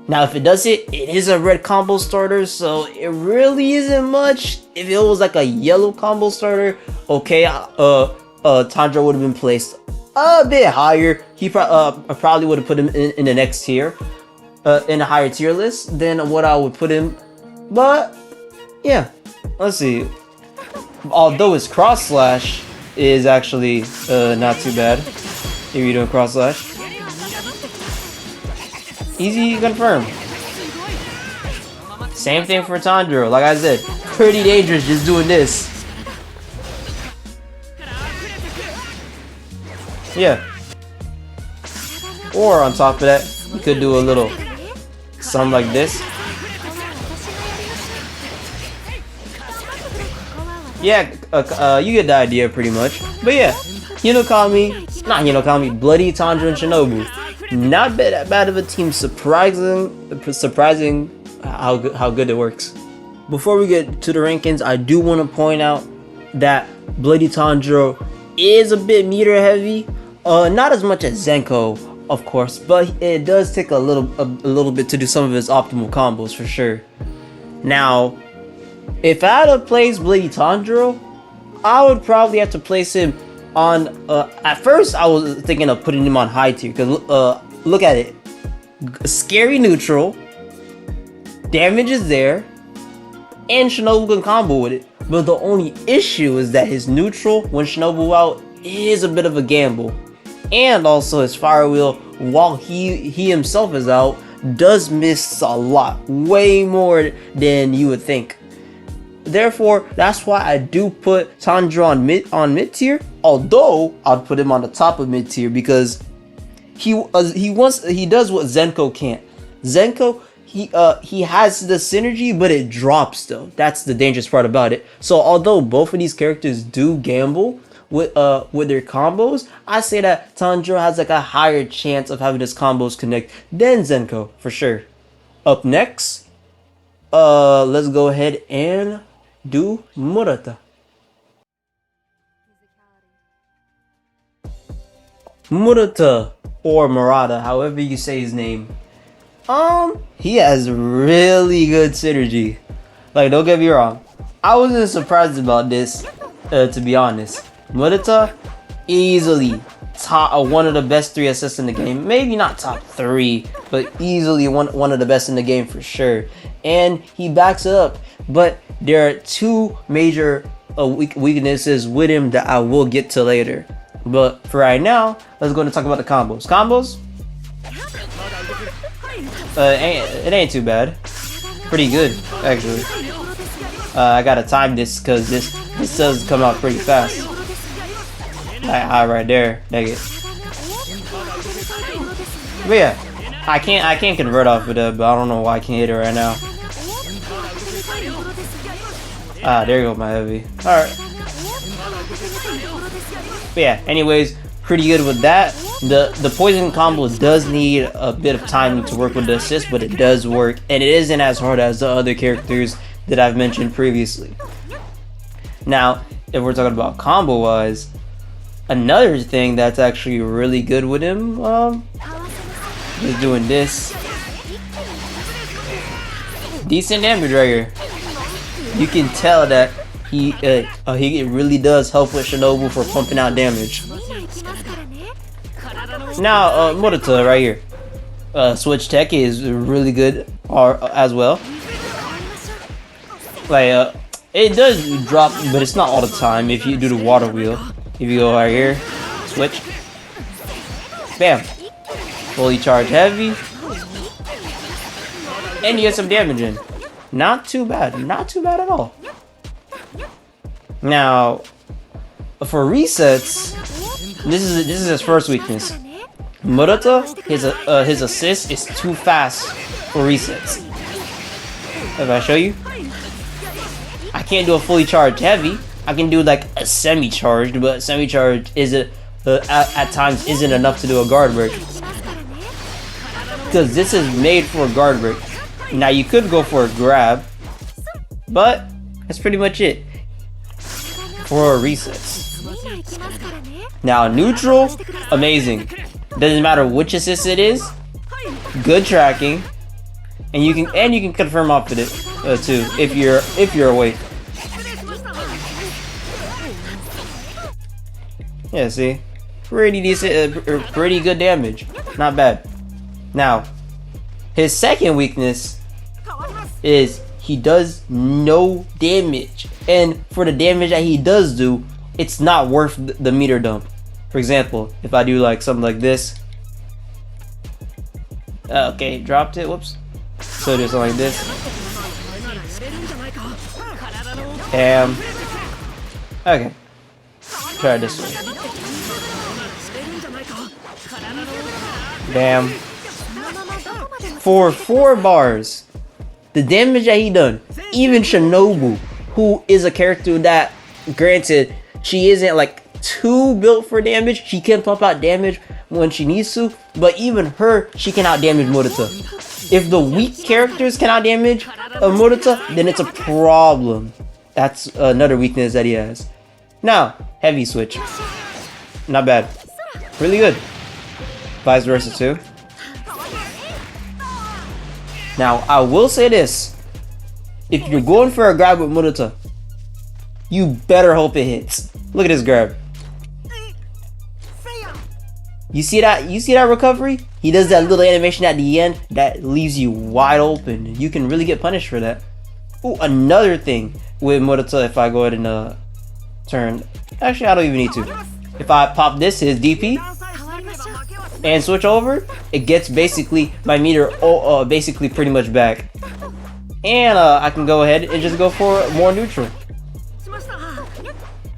Speaker 1: Now, if it does hit, it is a red combo starter, so it really isn't much. If it was like a yellow combo starter, okay, Tanjiro would have been placed a bit higher. He probably would have put him in the next tier, in a higher tier list than what I would put him. But yeah, let's see. Although his cross slash is actually not too bad if you're doing cross slash. Easy confirm. Same thing for Tanjiro. Like I said, pretty dangerous just doing this. Yeah. Or on top of that, you could do a little something like this. Yeah, you get the idea pretty much. But yeah, Bloody Tanjiro and Shinobu. Not bad of a team. Surprising how good it works. Before we get to the rankings, I do want to point out that Bloody Tanjiro is a bit meter heavy. Not as much as Zenko, of course, but it does take a little bit to do some of his optimal combos for sure. Now, if I had to place Bloody Tanjiro, I would probably have to place him on. At first, I was thinking of putting him on high tier because look at it, scary neutral, damage is there, and Shinobu can combo with it. But the only issue is that his neutral, when Shinobu out, is a bit of a gamble. And also his fire wheel, while he himself is out, does miss a lot. Way more than you would think. Therefore, that's why I do put Tanjiro on mid tier. Although, I'd put him on the top of mid tier because he does what Zenko can't. Zenko, he has the synergy, but it drops though. That's the dangerous part about it. So although both of these characters do gamble with their combos, I say that Tanjiro has like a higher chance of having his combos connect than Zenko for sure. Up next, let's go ahead and do Murata. Murata or Murata, however you say his name. He has really good synergy. Like, don't get me wrong, I wasn't surprised about this, to be honest. Murata, easily one of the best 3 assists in the game. Maybe not top 3, but easily one of the best in the game for sure. And he backs it up. But there are 2 major weaknesses with him that I will get to later. But for right now, let's go and talk about the combos. Combos? It ain't too bad. Pretty good, actually. I gotta time this because this does come out pretty fast. Right there, dang it. But yeah, I can't convert off of that, but I don't know why I can't hit it right now. There you go, my heavy. All right. But yeah, anyways, pretty good with that. The poison combo does need a bit of timing to work with the assist, but it does work, and it isn't as hard as the other characters that I've mentioned previously. Now, if we're talking about combo wise, another thing that's actually really good with him is doing this. Decent damage right here. You can tell that he really does help with Shinobu for pumping out damage. Now, Murata right here. Switch tech is really good as well. Like, it does drop, but it's not all the time if you do the water wheel. If you go right here, switch. Bam. Fully charged heavy. And you get some damage in. Not too bad. Not too bad at all. Now, for resets, this is his first weakness. Murata, his assist is too fast for resets. If I show you, I can't do a fully charged heavy. I can do like a semi-charged, but semi-charged at times isn't enough to do a guard break. Because this is made for a guard break. Now you could go for a grab, but that's pretty much it for resets. Now neutral, amazing. Doesn't matter which assist it is. Good tracking, and you can confirm off of it too if you're awake. Yeah, see, pretty decent, pretty good damage. Not bad. Now, his second weakness is he does no damage, and for the damage that he does do, it's not worth the meter dump. For example, if I do like something like this, okay, dropped it. Whoops. So do something like this. Okay. Try it this way. Bam. For 4 bars, the damage that he done, even Shinobu, who is a character that, granted, she isn't like too built for damage, she can pump out damage, when she needs to, but even her, she can outdamage Murata. If the weak characters can outdamage Murata, then it's a problem. That's another weakness that he has. Now, heavy switch. Not bad. Really good. Vice versa too. Now, I will say this. If you're going for a grab with Murata, you better hope it hits. Look at this grab. You see that? You see that recovery? He does that little animation at the end that leaves you wide open. You can really get punished for that. Ooh, another thing with Murata, if I go ahead and turn. Actually, I don't even need to. If I pop this, his DP, and switch over, it gets basically my meter basically pretty much back. And I can go ahead and just go for more neutral.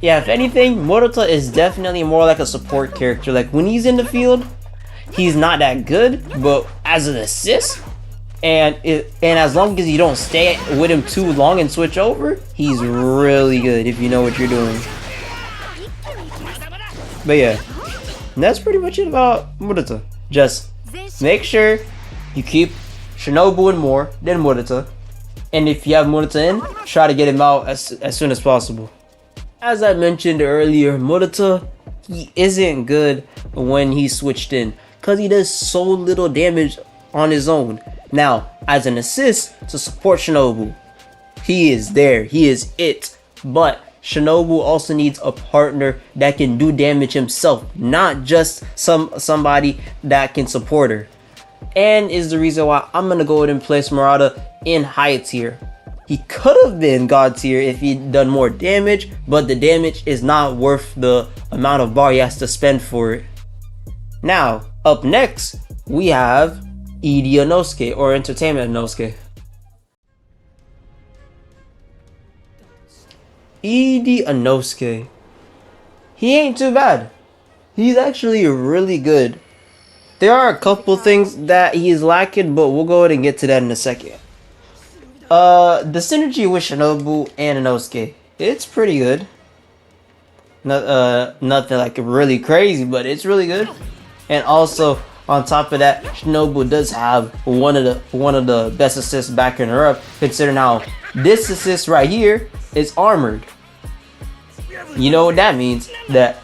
Speaker 1: Yeah, if anything, Murata is definitely more like a support character. Like when he's in the field, he's not that good, but as an assist, and as long as you don't stay with him too long and switch over, he's really good if you know what you're doing. But yeah, that's pretty much it about Murata. Just make sure you keep Shinobu in more than Murata, and if you have Murata in, try to get him out as soon as possible. As I mentioned earlier, Murata, he isn't good when he's switched in because he does so little damage on his own. Now, as an assist to support Shinobu, he is there, he is it. But Shinobu also needs a partner that can do damage himself, not just somebody that can support her. And is the reason why I'm gonna go ahead and place Murata in high tier. He could have been God tier if he'd done more damage, but the damage is not worth the amount of bar he has to spend for it. Now, up next, we have Inosuke, or Entertainment Inosuke. Inosuke. He ain't too bad. He's actually really good. There are a couple things that he's lacking, but we'll go ahead and get to that in a second. The synergy with Shinobu and Inosuke, it's pretty good. Nothing like really crazy, but it's really good. And also, on top of that, Shinobu does have one of the best assists backing her up, considering how this assist right here is armored. You know what that means? That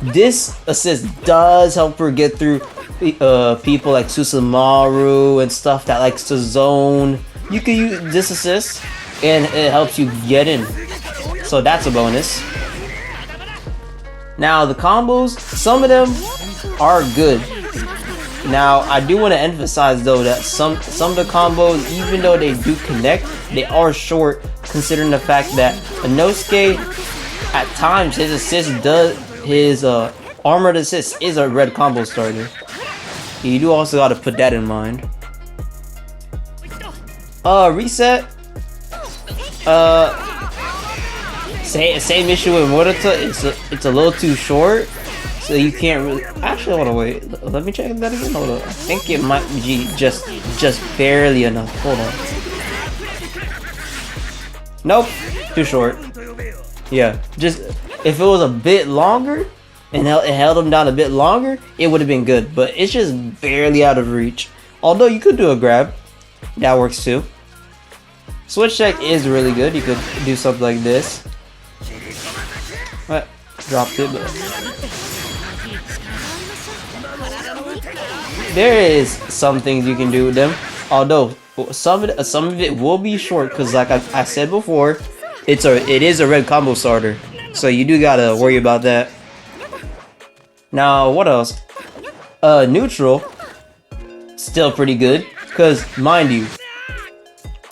Speaker 1: this assist does help her get through people like Susumaru and stuff that likes to zone. You can use this assist and it helps you get in. So that's a bonus. Now the combos, some of them are good. Now I do want to emphasize though that some of the combos, even though they do connect, they are short considering the fact that Inosuke at times his armored assist is a red combo starter. You do also got to put that in mind. Reset. Same issue with Murata. It's a little too short, so you can't really. Actually, hold on, wait. Let me check that again. Hold on. I think it might be just barely enough. Hold on. Nope, too short. Yeah, just if it was a bit longer and it held him down a bit longer, it would have been good. But it's just barely out of reach. Although you could do a grab, that works too. Switch check is really good. You could do something like this. What? Dropped it, but there is some things you can do with them. Although some of it will be short, because like I said before, it is a red combo starter, so you do gotta worry about that. Now what else? Neutral, still pretty good, because mind you,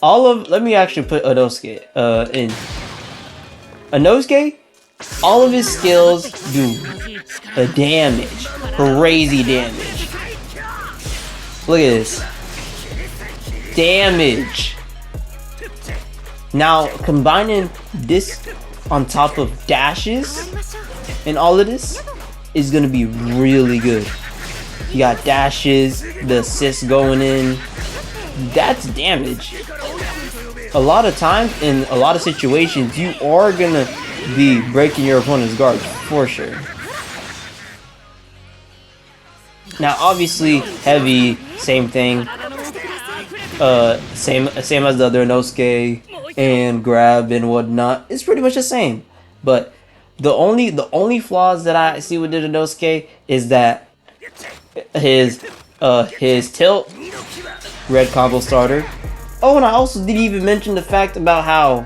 Speaker 1: let me actually put Inosuke in. Inosuke, all of his skills do a damage, crazy damage. Look at this. Damage. Now, combining this on top of dashes and all of this is gonna be really good. You got dashes, the assist going in. That's damage. A lot of times, in a lot of situations, you are gonna be breaking your opponent's guard for sure. Now, obviously, heavy, same thing. Same as the other Inosuke and grab and whatnot. It's pretty much the same. But the only flaws that I see with the Inosuke is that his tilt, red combo starter. Oh, and I also didn't even mention the fact about how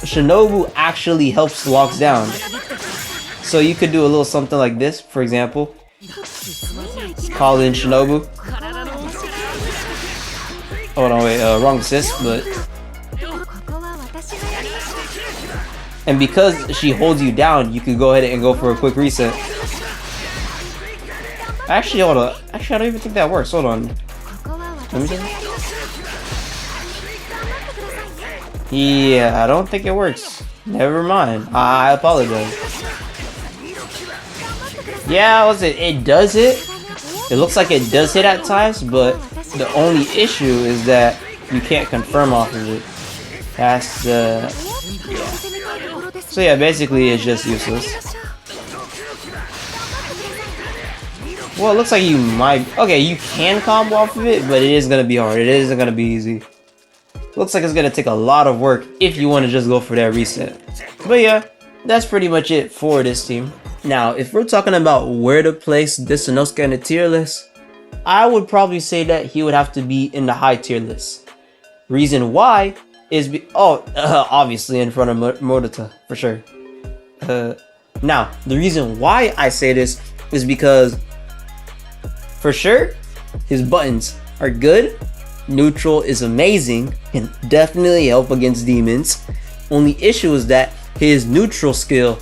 Speaker 1: Shinobu actually helps locks down. So you could do a little something like this, for example. Call in Shinobu. Oh no, wait, wrong assist, but... And because she holds you down, you could go ahead and go for a quick reset. Actually, hold on. Actually, I don't even think that works. Hold on. Let me see. Yeah, I don't think it works. Never mind. I apologize. Yeah, it does hit. It looks like it does hit at times, but the only issue is that you can't confirm off of it. That's the... Yeah. So yeah, basically it's just useless. Well, it looks like you might... Okay, you can combo off of it, but it is going to be hard. It isn't going to be easy. Looks like it's going to take a lot of work if you want to just go for that reset. But yeah, that's pretty much it for this team. Now, if we're talking about where to place this Inosuke in the tier list, I would probably say that he would have to be in the high tier list. Reason why is obviously in front of Murata, for sure. Now, the reason why I say this is because, for sure, his buttons are good. Neutral is amazing, can definitely help against demons. Only issue is that his neutral skill,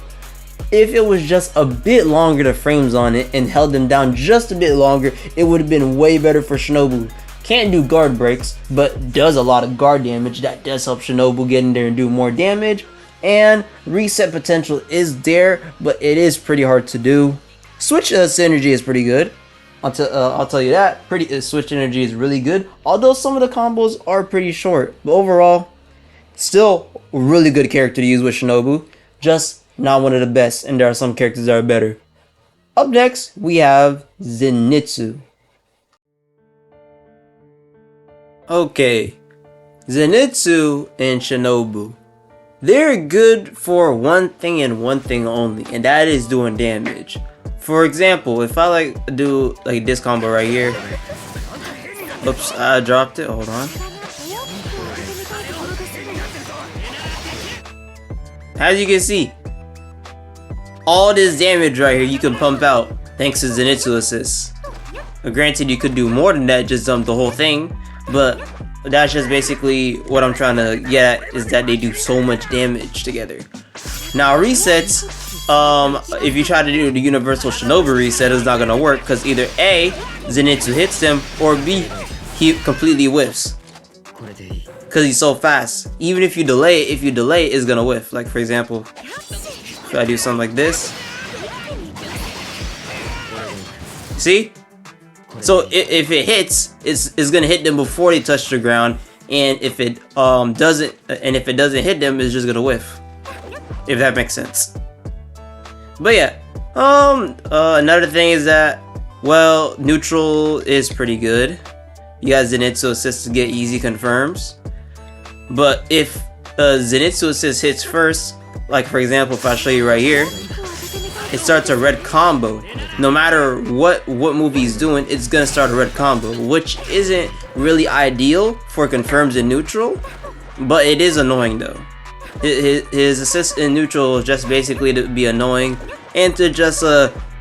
Speaker 1: if it was just a bit longer the frames on it and held them down just a bit longer, it would have been way better for Shinobu. Can't do guard breaks, but does a lot of guard damage. That does help Shinobu get in there and do more damage. And reset potential is there, but it is pretty hard to do. Switch synergy is pretty good. I'll tell you that. Switch energy is really good. Although some of the combos are pretty short. But overall, still a really good character to use with Shinobu. Just not one of the best. And there are some characters that are better. Up next, we have Zenitsu. Okay. Zenitsu and Shinobu. They're good for one thing and one thing only. And that is doing damage. For example, if I do this combo right here. Oops, I dropped it. Hold on. As you can see, all this damage right here you can pump out thanks to Zenitsu assists. Granted, you could do more than that, just dump the whole thing, but that's just basically what I'm trying to get at, is that they do so much damage together. Now resets, if you try to do the universal Shinobu reset, it's not gonna work because either A, Zenitsu hits him, or B, he completely whiffs. Because he's so fast. Even if you delay it's gonna whiff. Like for example, if I do something like this. See? So if it hits, it's gonna hit them before they touch the ground, and if it doesn't hit them, it's just gonna whiff. If that makes sense. But yeah, another thing is that, well, neutral is pretty good. You got Zenitsu assist to get easy confirms. But if Zenitsu assist hits first, like for example, if I show you right here, it starts a red combo. No matter what move he's doing, it's gonna start a red combo, which isn't really ideal for confirms in neutral, but it is annoying though. His assist in neutral is just basically to be annoying and to just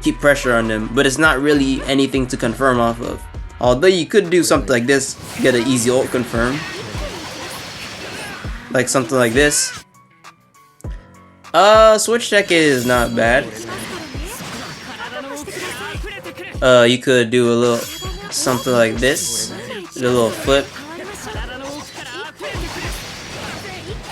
Speaker 1: keep pressure on them, but it's not really anything to confirm off of. Although you could do something like this, get an easy ult confirm, like something like this. Switch check is not bad. You could do a little something like this, a little flip.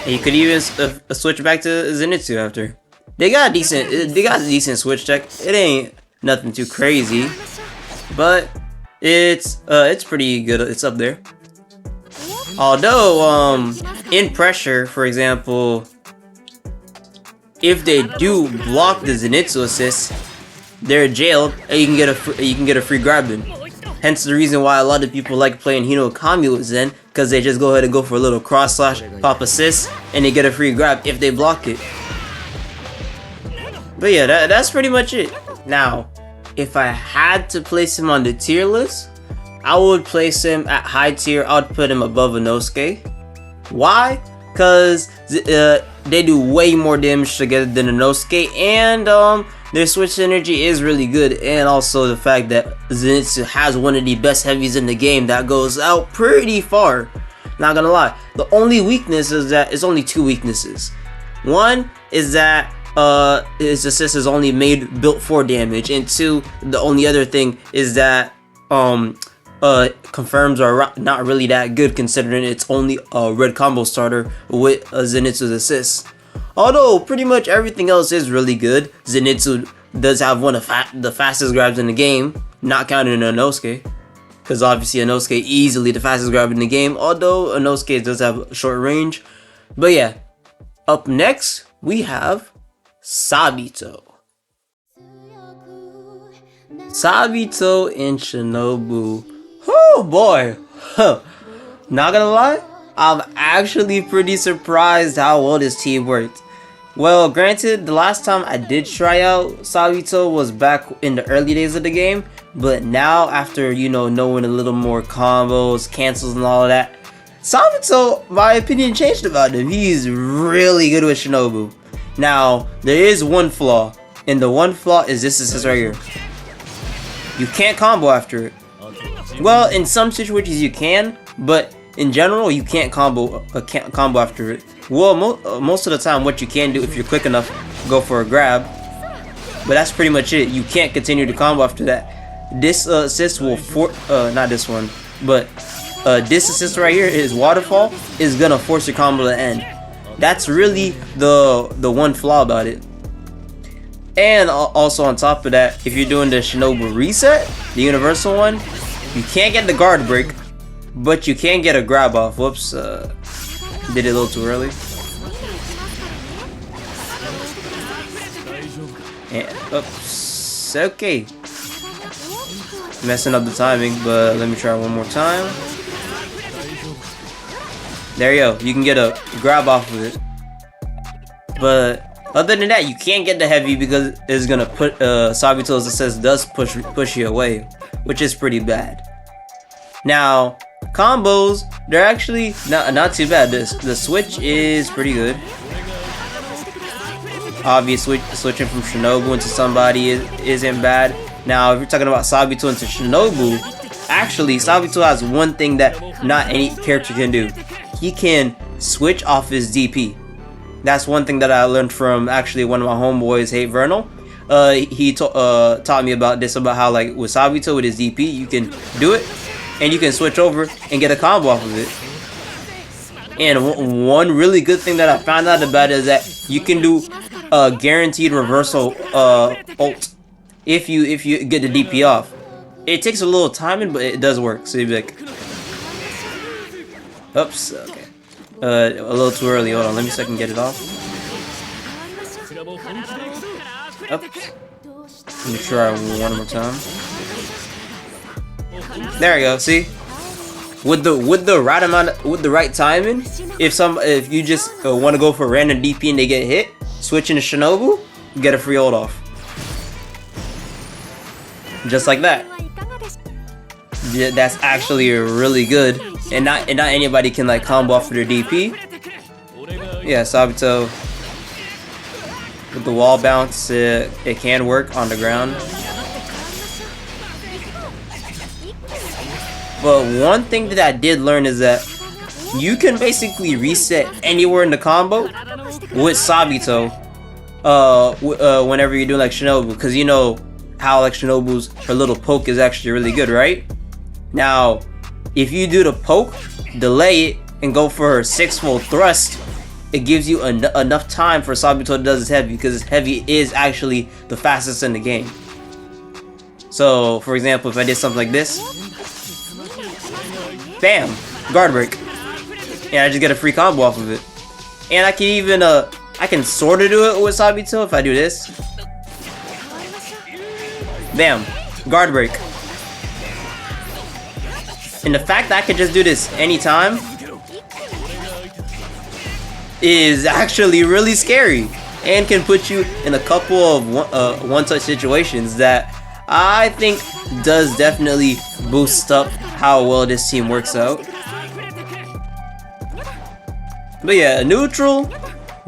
Speaker 1: And you could even switch back to Zenitsu after. They got a decent switch check. It ain't nothing too crazy, but it's pretty good. It's up there. Although in pressure, for example, if they do block the Zenitsu assist, they're jailed and you can get a free grab in. Hence the reason why a lot of people like playing Hinokami with Zen, because they just go ahead and go for a little cross slash, pop assist, and they get a free grab if they block it. But yeah, that's pretty much it. Now, if I had to place him on the tier list, I would place him at high tier. I would put him above Inosuke. Why? Because they do way more damage together than Inosuke, and their switch synergy is really good, and also the fact that Zenitsu has one of the best heavies in the game that goes out pretty far. Not gonna lie, the only weakness is that it's only two weaknesses. One is that his assist is only built for damage, and two, the only other thing is that confirms are not really that good considering it's only a red combo starter with Zenitsu's assist. Although pretty much everything else is really good. Zenitsu does have one of the fastest grabs in the game, not counting Inosuke, because obviously Inosuke easily the fastest grab in the game, although Inosuke does have short range. But yeah, up next we have Sabito. Sabito and Shinobu. Oh boy, not gonna lie, I'm actually pretty surprised how well this team worked. Well, granted, the last time I did try out Sabito was back in the early days of the game, but now after, you know, knowing a little more combos, cancels and all of that, Sabito, my opinion changed about him. He's really good with Shinobu. Now, there is one flaw, and the one flaw is this assist right here. You can't combo after it. Well, in some situations you can, but in general you can't combo after it. Well, most of the time what you can do if you're quick enough, go for a grab, but that's pretty much it. You can't continue to combo after that. This assist will not this one, but this assist right here, his waterfall, is gonna force your combo to end. That's really the one flaw about it. And also on top of that, if you're doing the Shinobu reset, the universal one, you can't get the guard break, but you can get a grab off. Whoops, did it a little too early. And, oops, okay. Messing up the timing, but let me try one more time. There you go, you can get a grab off of it. But other than that, you can't get the heavy because it's gonna put Sabito's assist does push you away, which is pretty bad. Now, combos, they're actually not too bad. The switch is pretty good. Obviously, switching from Shinobu into somebody isn't bad. Now, if you're talking about Sabito into Shinobu, actually, Sabito has one thing that not any character can do. He can switch off his DP. That's one thing that I learned from actually one of my homeboys, Hey Vernal. He taught me about this, about how like with Sabito with his DP, you can do it and you can switch over and get a combo off of it. And one really good thing that I found out about it is that you can do a guaranteed reversal ult if you get the DP off. It takes a little timing, but it does work. So you'd be like, oops, okay. A little too early. Hold on, let me see if I can get it off. Oops. Let me try one more time. There we go. See, with the right amount, with the right timing, if you just want to go for a random DP and they get hit, switching to Shinobu, you get a free hold off. Just like that. Yeah, that's actually really good. And not anybody can like combo off of their DP. Yeah, Sabito with the wall bounce, it can work on the ground. But one thing that I did learn is that you can basically reset anywhere in the combo with Sabito whenever you do like Shinobu, because you know how like her little poke is actually really good, right? Now, if you do the poke, delay it, and go for her 6-fold thrust, it gives you enough time for Sabito to do his heavy, because his heavy is actually the fastest in the game. So, for example, if I did something like this, bam, guard break, and I just get a free combo off of it. And I can even, I can sort of do it with Sabito if I do this. Bam. Guard break. And the fact that I could just do this anytime is actually really scary. And can put you in a couple of one-touch situations that I think does definitely boost up how well this team works out. But yeah, neutral,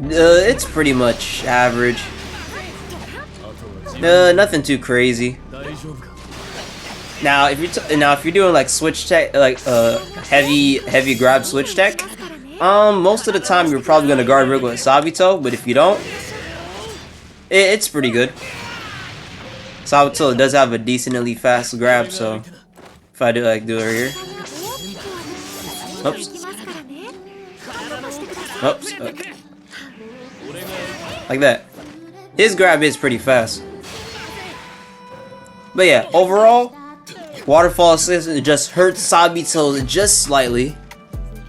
Speaker 1: it's pretty much average. Nothing too crazy. Now, if you're doing like switch tech, like heavy grab switch tech, most of the time you're probably gonna guard break with Sabito. But if you don't, it's pretty good. Sabito does have a decently fast grab, so if I do it right here. Oops. Oops. Okay. Like that. His grab is pretty fast. But yeah, overall, waterfall assist just hurts Sabito just slightly.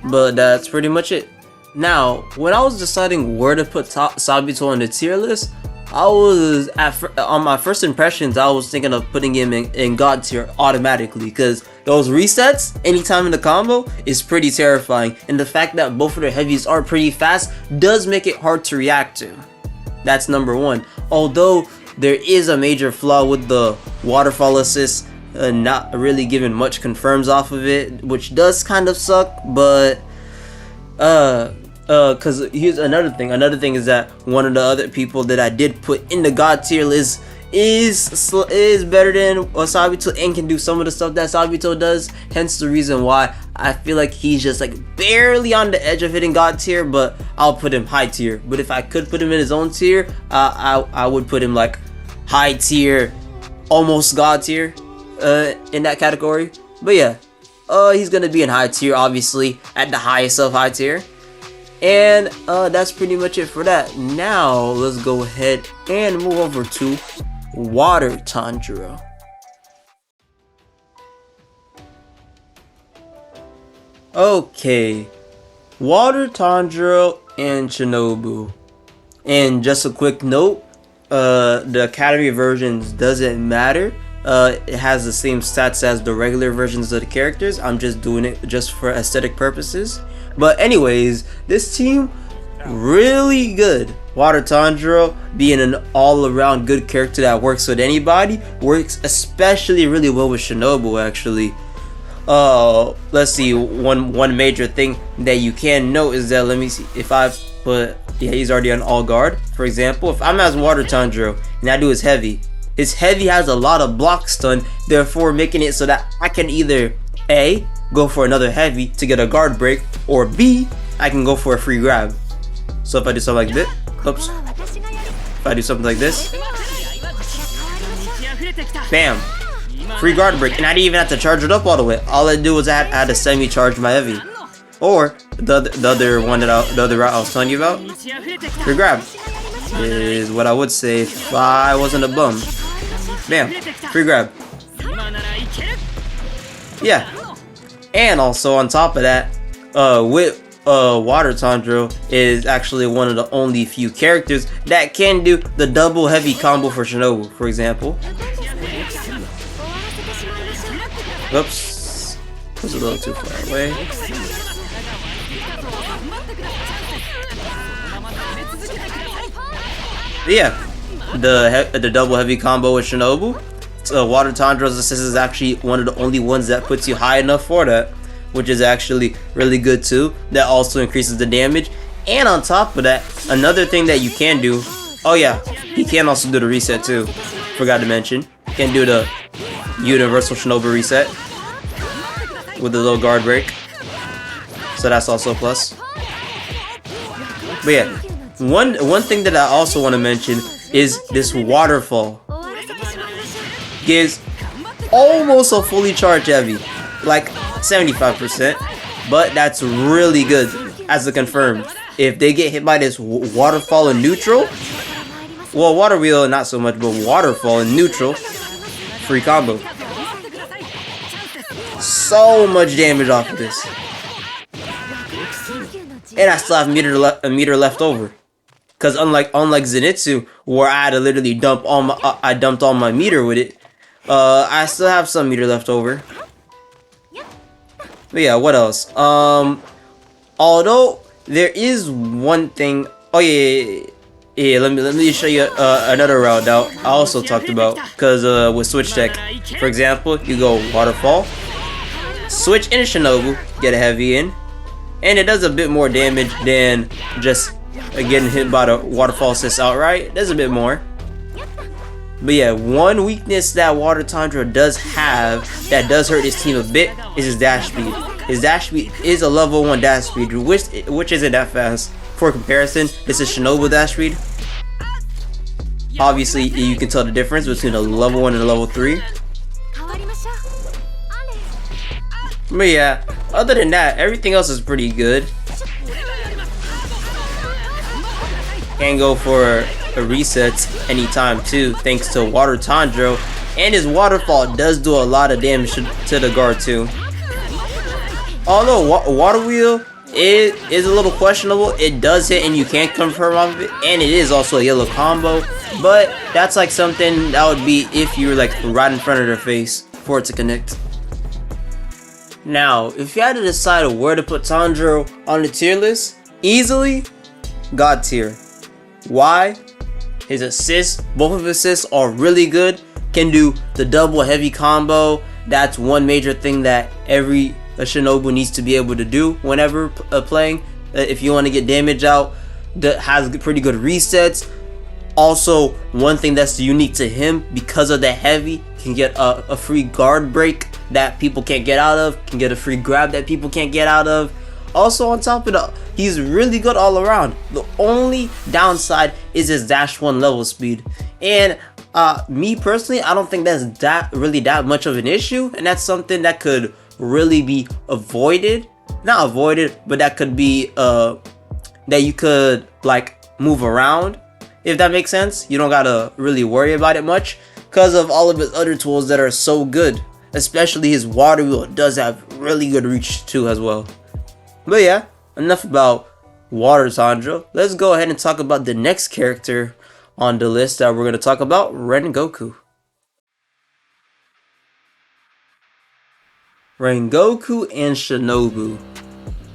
Speaker 1: But that's pretty much it. Now, when I was deciding where to put Sabito on the tier list, I was on my first impressions, I was thinking of putting him in God tier automatically, because those resets anytime in the combo is pretty terrifying, and the fact that both of their heavies are pretty fast does make it hard to react to. That's number one. Although there is a major flaw with the waterfall assist, not really giving much confirms off of it, which does kind of suck. But cause here's another thing. Another thing is that one of the other people that I did put in the God tier list is better than Sabito and can do some of the stuff that Sabito does. Hence the reason why I feel like he's just like barely on the edge of hitting God tier, but I'll put him high tier. But if I could put him in his own tier, I would put him like high tier, almost God tier, in that category. But yeah, he's gonna be in high tier, obviously at the highest of high tier. And that's pretty much it for that. Now let's go ahead and move over to Water Tanjiro. Okay, Water Tanjiro and Shinobu. And just a quick note, the Academy versions doesn't matter. It has the same stats as the regular versions of the characters. I'm just doing it just for aesthetic purposes. But anyways, this team really good. Water Tanjiro being an all-around good character that works with anybody, works especially really well with Shinobu actually. Let's see, one major thing that you can note is that, let me see, if I put, yeah, he's already on all guard. For example, if I'm as Water Tanjiro and I do his heavy has a lot of block stun, therefore making it so that I can either A, go for another heavy to get a guard break, or B, I can go for a free grab. So if I do something like this, oops, if I do something like this, bam, free guard break, and I didn't even have to charge it up all the way. All I do was I had to semi-charge my heavy. Or the other route I was telling you about, free grab is what I would say if I wasn't a bum. Bam, free grab. Yeah. And also on top of that, with Water Tanjiro is actually one of the only few characters that can do the double heavy combo for Shinobu, for example. Oops, was a little too far away. Yeah, the double heavy combo with Shinobu. Water Tanjiro's assist is actually one of the only ones that puts you high enough for that, which is actually really good too. That also increases the damage. And on top of that, another thing that you can do, oh yeah, he can also do the reset too. Forgot to mention, can do the universal Shinobu reset with the little guard break. So that's also a plus. But yeah, one thing that I also want to mention is this waterfall. Gives almost a fully charged heavy, like 75%, but that's really good as a confirmed. If they get hit by this waterfall in neutral, well, water wheel not so much, but waterfall in neutral, free combo. So much damage off of this, and I still have a meter left over. Cause unlike Zenitsu, where I had to literally dumped all my meter with it, I still have some meter left over. But yeah, what else? Although there is one thing. Oh yeah. Let me show you another route that I also talked about. Cause with switch tech, for example, you go waterfall, switch into Shinobu, get a heavy in, and it does a bit more damage than just getting hit by the waterfall assist outright. It does a bit more. But yeah, one weakness that Water Tanjiro does have that does hurt his team a bit is his dash speed. His dash speed is a level 1 dash speed, which isn't that fast. For comparison, this is Shinobu dash speed. Obviously, you can tell the difference between a level 1 and a level 3. But yeah, other than that, everything else is pretty good. Can go for a resets anytime too, thanks to Water Tanjiro, and his waterfall does do a lot of damage to the guard too. Although water wheel is a little questionable, it does hit and you can't confirm off of it, and it is also a yellow combo, but that's like something that would be if you were like right in front of their face for it to connect. Now, if you had to decide where to put Tanjiro on the tier list, easily God tier. Why? His assists, both of his assists are really good. Can do the double heavy combo. That's one major thing that every Shinobu needs to be able to do whenever playing. If you want to get damage out, that has pretty good resets. Also, one thing that's unique to him, because of the heavy, can get a free guard break that people can't get out of, can get a free grab that people can't get out of. Also, on top of that, he's really good all around. The only downside is his dash 1 level speed, and me personally, I don't think that's really that much of an issue, and that's something that could really be avoided. Not avoided, but that could be that you could like move around, if that makes sense. You don't gotta really worry about it much because of all of his other tools that are so good. Especially his water wheel does have really good reach too as well. But yeah, enough about Water Tanjiro. Let's go ahead and talk about the next character on the list that we're going to talk about, Rengoku. Rengoku and Shinobu.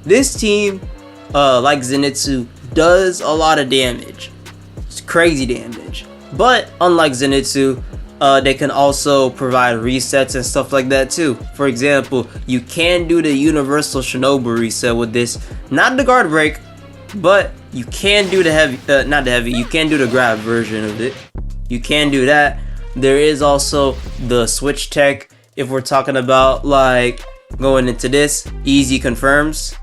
Speaker 1: This team, like Zenitsu, does a lot of damage. It's crazy damage. But unlike Zenitsu, they can also provide resets and stuff like that too. For example, you can do the universal Shinobu reset with this. Not the guard break, but you can do the heavy, not the heavy, you can do the grab version of it. You can do that. There is also the switch tech. If we're talking about like going into this, easy confirms,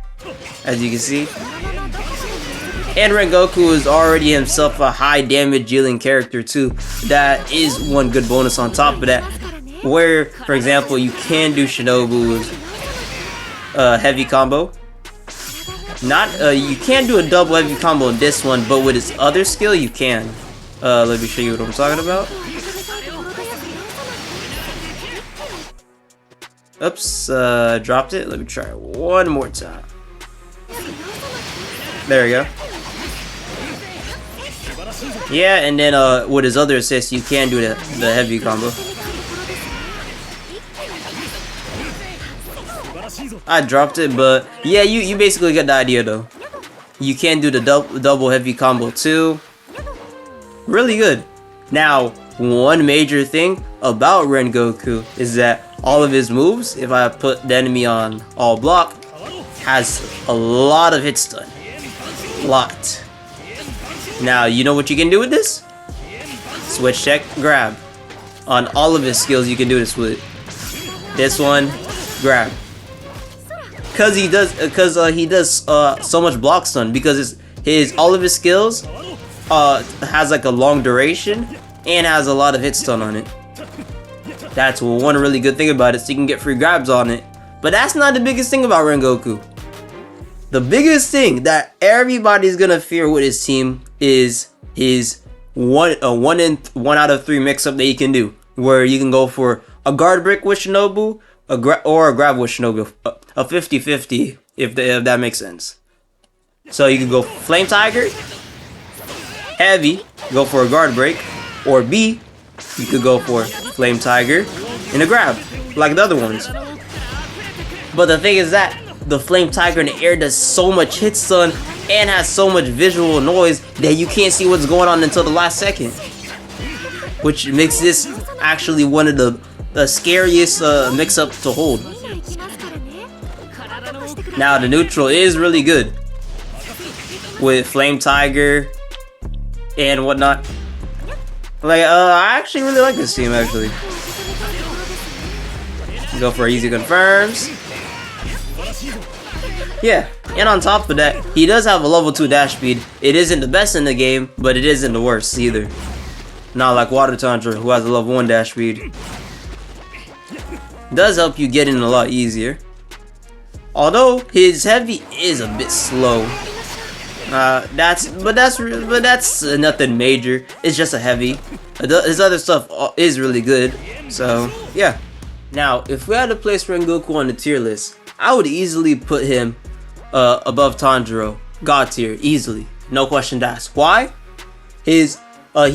Speaker 1: as you can see. And Rengoku is already himself a high damage dealing character too. That is one good bonus on top of that. Where, for example, you can do Shinobu's heavy combo. You can't do a double heavy combo in this one, but with his other skill you can. Let me show you what I'm talking about. Oops, dropped it. Let me try it one more time. There we go. Yeah, and then with his other assist, you can do the heavy combo. I dropped it, but yeah, you basically get the idea though. You can do the double heavy combo too. Really good. Now, one major thing about Rengoku is that all of his moves, if I put the enemy on all block, has a lot of hit stun. Lot. Now, you know what you can do with this? Switch check, grab. On all of his skills, you can do this with. This one, grab. Cause he does so much block stun, because all of his skills has like a long duration and has a lot of hit stun on it. That's one really good thing about it, so you can get free grabs on it. But that's not the biggest thing about Rengoku. The biggest thing that everybody's gonna fear with his team is his one out of 3 mix up that you can do, where you can go for a guard break with Shinobu, or a grab with Shinobu, a 50-50 if that makes sense. So you can go Flame Tiger, heavy, go for a guard break, or B, you could go for Flame Tiger and a grab, like the other ones. But the thing is that the Flame Tiger in the air does so much hit stun and has so much visual noise that you can't see what's going on until the last second. Which makes this actually one of the scariest mix-up to hold. Now the neutral is really good with Flame Tiger and whatnot. Like, I actually really like this team, actually. Go for easy confirms. Yeah, and on top of that, he does have a level 2 dash speed. It isn't the best in the game, but it isn't the worst either. Not like Water Tanjiro, who has a level 1 dash speed. Does help you get in a lot easier. Although his heavy is a bit slow. That's nothing major. It's just a heavy. His other stuff is really good. So yeah. Now, if we had to place Rengoku on the tier list, I would easily put him above Tanjiro, God tier, easily, no question asked. Why? He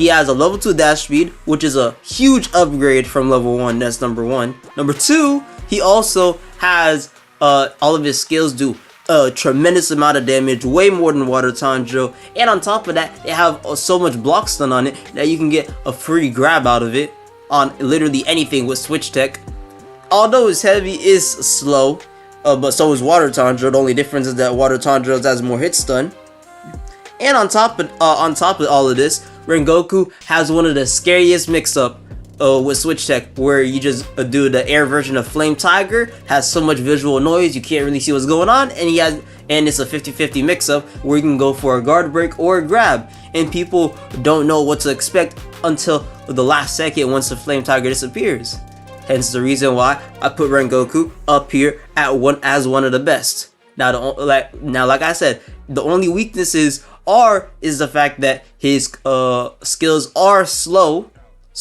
Speaker 1: has a level 2 dash speed, which is a huge upgrade from level 1. That's number 1. Number 2, he also has all of his skills do a tremendous amount of damage, way more than Water Tanjiro, and on top of that, they have so much block stun on it that you can get a free grab out of it on literally anything with switch tech. Although his heavy is slow, but so is Water Tanjiro. The only difference is that Water Tanjiro has more hit stun. And on top of all of this, Rengoku has one of the scariest mix-up with switch tech, where you just do the air version of Flame Tiger. Has so much visual noise you can't really see what's going on, and it's a 50-50 mix-up where you can go for a guard break or a grab, and people don't know what to expect until the last second once the Flame Tiger disappears. Hence the reason why I put Rengoku up here as one of the best. Now, like I said, the only weaknesses is the fact that his skills are slow,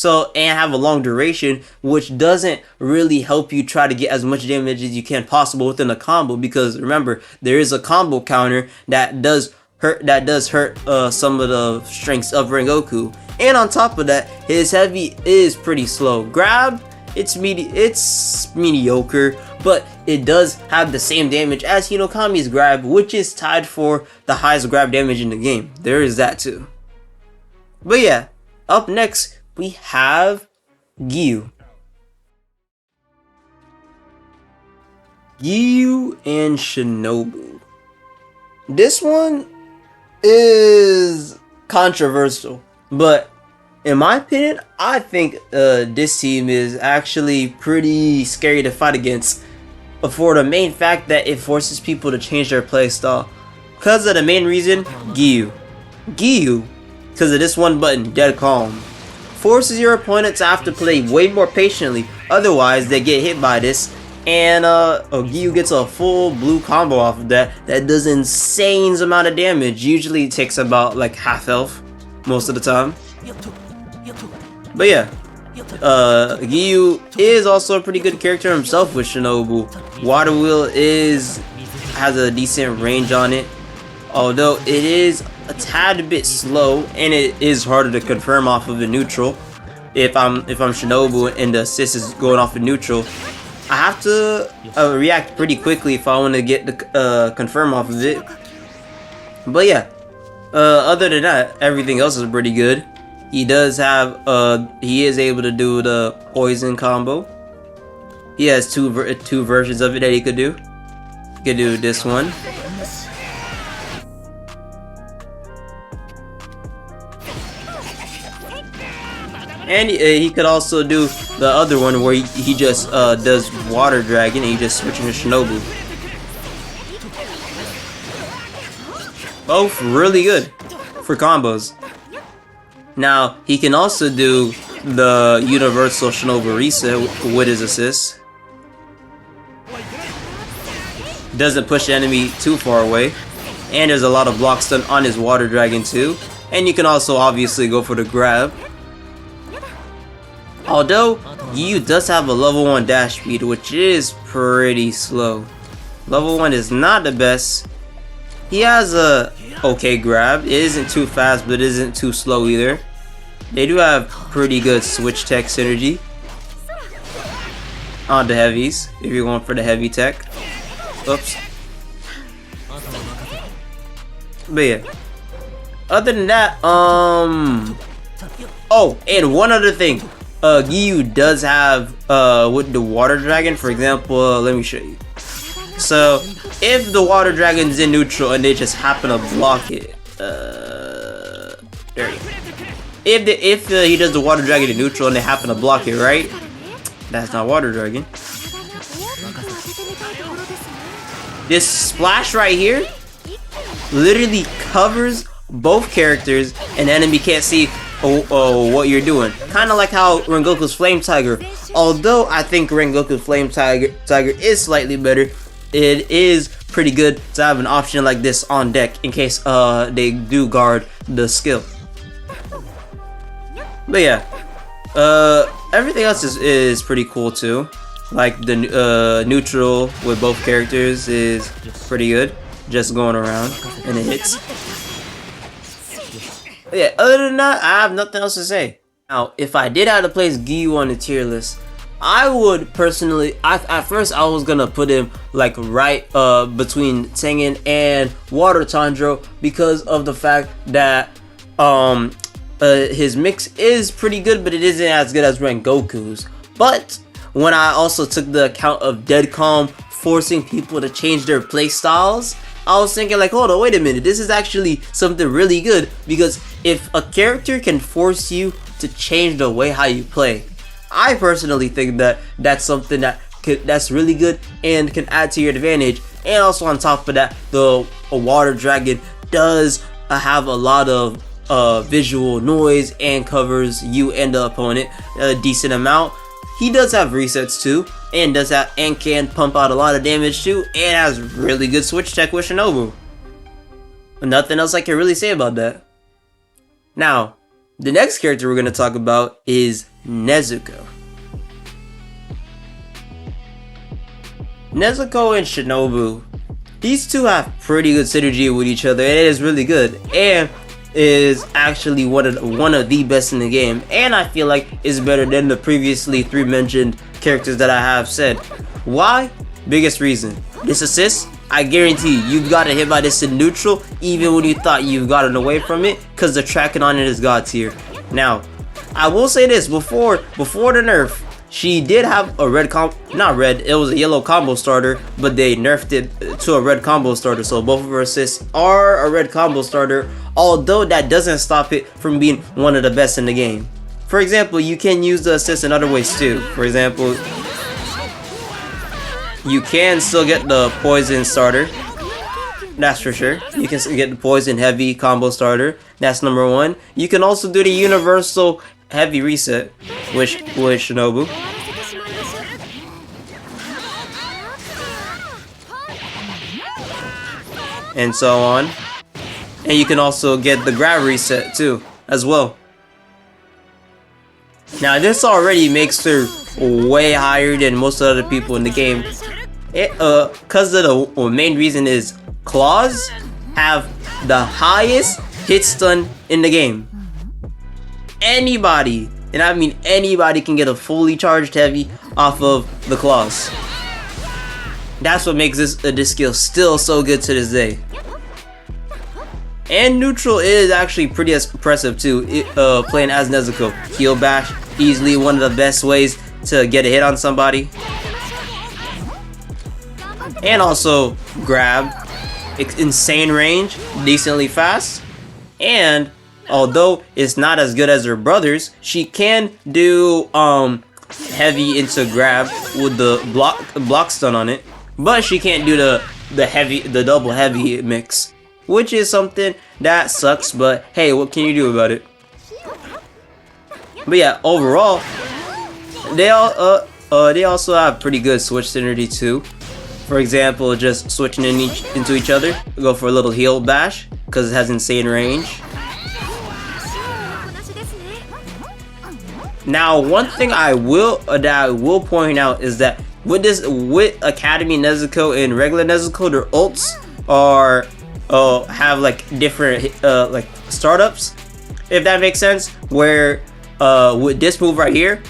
Speaker 1: and have a long duration, which doesn't really help you try to get as much damage as you can possible within a combo. Because remember, there is a combo counter that does hurt some of the strengths of Rengoku. And on top of that, his heavy is pretty slow. Grab, it's mediocre, but it does have the same damage as Hinokami's grab, which is tied for the highest grab damage in the game. There is that too. But yeah, up next we have Giyu. Giyu and Shinobu. This one is controversial, but in my opinion, I think this team is actually pretty scary to fight against, for the main fact that it forces people to change their playstyle. Because of the main reason, Giyu, because of this one button, Dead Calm, forces your opponent to have to play way more patiently, otherwise they get hit by this, and Giyu gets a full blue combo off of that does insane amount of damage. Usually it takes about like half health most of the time. But yeah, Giyu is also a pretty good character himself with Shinobu. Water Wheel has a decent range on it, although it is a tad bit slow and it is harder to confirm off of the neutral. If I'm Shinobu and the assist is going off of neutral, I have to react pretty quickly if I want to get the confirm off of it. But yeah, other than that, everything else is pretty good. He does have he is able to do the poison combo. He has two versions of it that he could do. He could do this one. And he could also do the other one where he just does Water Dragon and he just switches to Shinobu. Both really good for combos. Now, he can also do the Universal Shinobu Reset with his assist. Doesn't push the enemy too far away. And there's a lot of block stun on his Water Dragon too. And you can also obviously go for the grab. Although, Giyu does have a level 1 dash speed, which is pretty slow. Level 1 is not the best. He has a okay grab. It isn't too fast, but it isn't too slow either. they do have pretty good switch tech synergy on the heavies, if you're going for the heavy tech. Oops. But yeah. Other than that, oh, and one other thing. Giyu does have, with the water dragon, for example, let me show you. So, if the water dragon's in neutral and they just happen to block it, there you go. If he does the water dragon in neutral and they happen to block it, right? That's not water dragon. This splash right here literally covers both characters and the enemy can't see what you're doing. Kind of like how Rengoku's Flame Tiger. Although I think Rengoku's Flame Tiger is slightly better, it is pretty good to have an option like this on deck in case they do guard the skill. But yeah, everything else is pretty cool too. Like the neutral with both characters is pretty good. Just going around and it hits. But yeah, other than that, I have nothing else to say. Now, if I did have to place Giyu on the tier list, I would personally, at first I was gonna put him like right between Tengen and Water Tanjiro because of the fact that his mix is pretty good, but it isn't as good as Rengoku's. But when I also took the account of Dead Calm forcing people to change their play styles, I was thinking like, hold on, wait a minute, this is actually something really good, because if a character can force you to change the way how you play, I personally think that that's something that's really good and can add to your advantage. And also on top of that, the water dragon does have a lot of visual noise and covers you and the opponent a decent amount. He does have resets too, and can pump out a lot of damage too, and has really good switch tech with Shinobu. Nothing else I can really say about that. Now, the next character we're going to talk about is Nezuko. Nezuko and Shinobu, these two have pretty good synergy with each other, and it is really good, and is actually one of the best in the game, and I feel like is better than the previously 3 mentioned characters that I have said. Why? Biggest reason, this assist, I guarantee you've gotten hit by this in neutral even when you thought you've gotten away from it, because the tracking on it is god tier. Now, I will say this, before the nerf, she did have a it was a yellow combo starter, but they nerfed it to a red combo starter, so both of her assists are a red combo starter, although that doesn't stop it from being one of the best in the game. For example, you can use the assist in other ways too. For example, you can still get the poison starter, that's for sure. You can get the poison heavy combo starter, that's number 1. You can also do the universal heavy reset with Shinobu. And so on. And you can also get the grab reset too, as well. Now this already makes her way higher than most other people in the game. Cause of the main reason is claws have the highest hit stun in the game. Anybody, and I mean anybody, can get a fully charged heavy off of the claws. That's what makes this skill still so good to this day. And neutral is actually pretty impressive too, playing as Nezuko. Heal bash, easily one of the best ways to get a hit on somebody. And also grab, insane range, decently fast. And although it's not as good as her brothers, she can do heavy into grab with the block stun on it, but she can't do the double heavy mix, which is something that sucks, but hey, what can you do about it? But yeah, overall, they also have pretty good switch synergy too. For example, just switching into each other, go for a little heal bash because it has insane range. Now, one thing I will point out is that with Academy Nezuko and regular Nezuko, their ults have like different like startups. if that makes sense. Where with this move right here,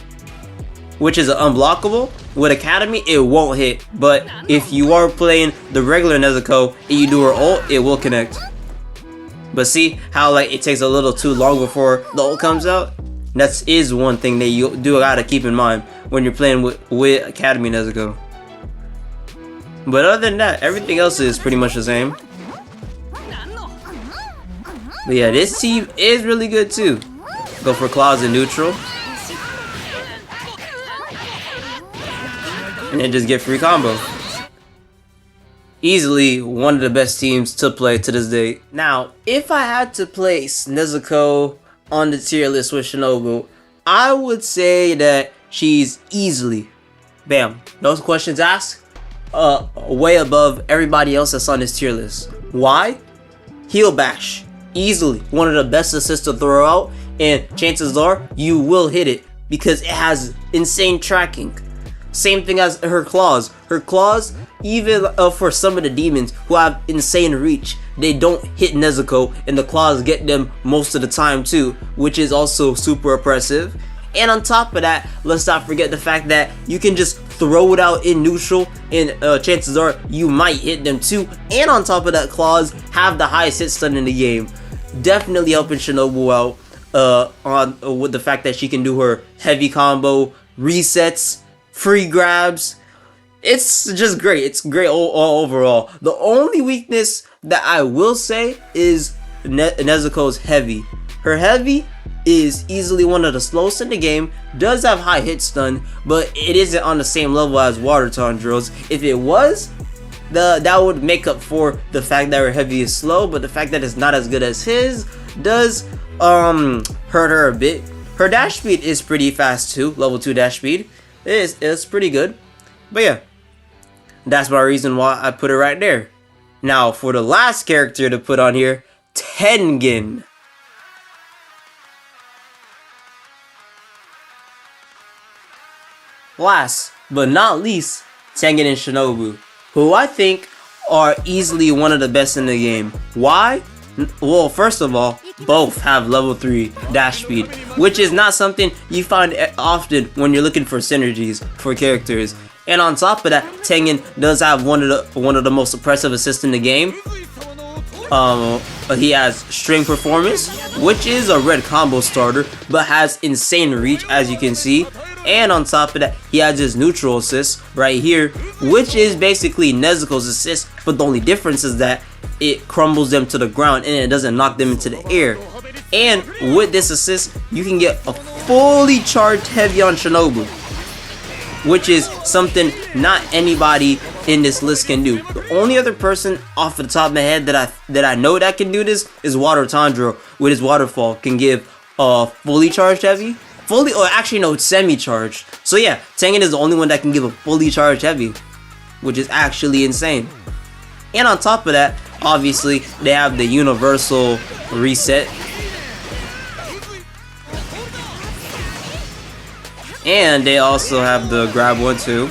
Speaker 1: which is an unblockable, with Academy it won't hit, but if you are playing the regular Nezuko and you do her ult, it will connect. But see how like it takes a little too long before the ult comes out? That is one thing that you do gotta keep in mind when you're playing with Academy Nezuko. But other than that, everything else is pretty much the same. But yeah, this team is really good too. Go for claws in neutral. And then just get free combo. Easily one of the best teams to play to this day. Now, if I had to place Nezuko on the tier list with Shinobu, I would say that she's easily, bam, no questions asked, way above everybody else that's on this tier list. Why? Heal bash. Easily one of the best assists to throw out, and chances are you will hit it because it has insane tracking. Same thing as her claws. Her claws, even for some of the demons who have insane reach, they don't hit Nezuko, and the claws get them most of the time too, which is also super oppressive. And on top of that, let's not forget the fact that you can just throw it out in neutral, and chances are you might hit them too. And on top of that, claws have the highest hit stun in the game. Definitely helping Shinobu out with the fact that she can do her heavy combo, resets, free grabs. It's just great. It's great all overall. The only weakness that I will say is Nezuko's heavy. Her heavy is easily one of the slowest in the game, does have high hit stun, but it isn't on the same level as water Tanjiro's. If it was, that would make up for the fact that her heavy is slow, but the fact that it's not as good as his does hurt her a bit. Her dash speed is pretty fast too, level 2 dash speed. It's pretty good. But yeah, that's my reason why I put it right there. Now for the last character to put on here, Tengen. Last but not least, Tengen and Shinobu, who I think are easily one of the best in the game. Why? Well, first of all, both have level 3 dash speed, which is not something you find often when you're looking for synergies for characters. And on top of that, Tengen does have one of the most oppressive assists in the game. He has string performance, which is a red combo starter, but has insane reach, as you can see. And on top of that, he has his neutral assist right here, which is basically Nezuko's assist, but the only difference is that it crumbles them to the ground and it doesn't knock them into the air. And with this assist, you can get a fully charged heavy on Shinobu, which is something not anybody in this list can do. The only other person off the top of my head that I know that can do this is Water Tanjiro with his waterfall, can give a fully charged heavy. Fully, or actually no, it's semi-charged. So yeah, Tengen is the only one that can give a fully charged heavy, which is actually insane. And on top of that, obviously, they have the universal reset. And they also have the grab one too.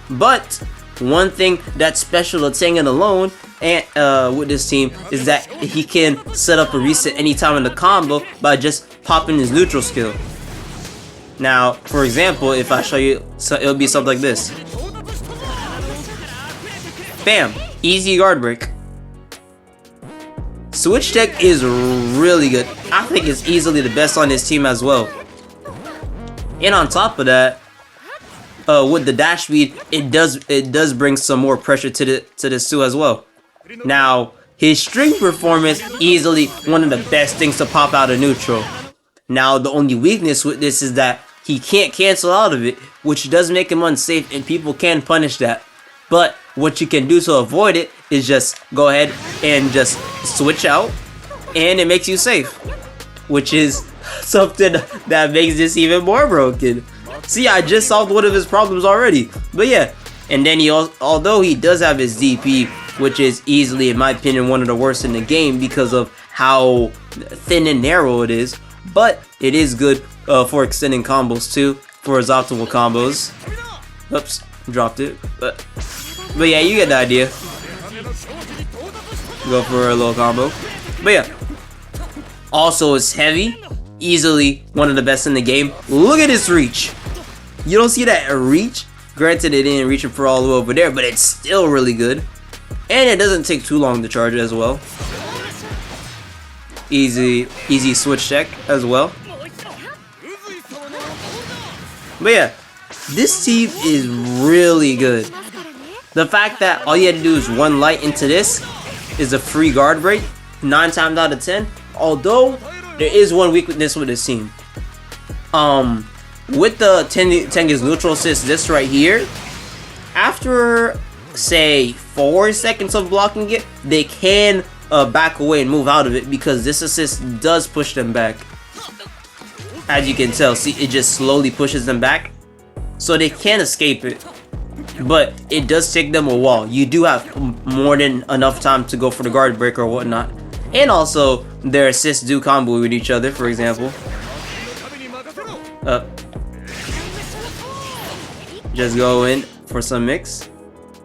Speaker 1: But one thing that's special to Tengen alone and with this team is that he can set up a reset anytime in the combo by just popping his neutral skill. Now, for example, if I show you, so it'll be something like this. Bam! Easy guard break. Switch tech is really good. I think it's easily the best on this team as well. And on top of that, with the dash speed, it does bring some more pressure to this too as well. Now, his string performance, easily one of the best things to pop out of neutral. Now, the only weakness with this is that he can't cancel out of it, which does make him unsafe, and people can punish that. But what you can do to avoid it is just go ahead and just switch out, and it makes you safe, which is something that makes this even more broken. See, I just solved one of his problems already. But yeah, and then although he does have his DP, which is easily, in my opinion, one of the worst in the game because of how thin and narrow it is, but it is good for extending combos too, for his optimal combos. Oops, dropped it. But yeah, you get the idea. Go for a little combo. But yeah, also it's heavy, easily one of the best in the game. Look at his reach. You don't see that reach? Granted, it didn't reach it for all the way over there, but it's still really good. And it doesn't take too long to charge as well. Easy switch check as well. But yeah, this team is really good. The fact that all you had to do is one light into this is a free guard break 9 times out of 10. Although there is one weakness with this team. With the Tengen's neutral assist, this right here, after say 4 seconds of blocking it, they can back away and move out of it because this assist does push them back. As you can tell, see, it just slowly pushes them back, so they can't escape it. But it does take them a while. You do have more than enough time to go for the guard break or whatnot. And also, their assists do combo with each other, for example. Just go in for some mix.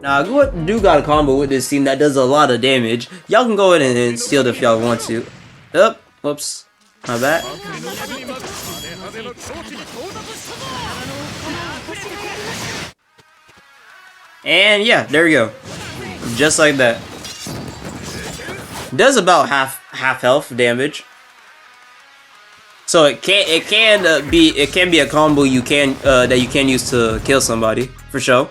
Speaker 1: Now, I do got a combo with this team that does a lot of damage. Y'all can go in and steal it if y'all want to. Whoops. My bad. And yeah, there we go. Just like that. Does about half health damage. So it can be a combo that you can use to kill somebody for sure.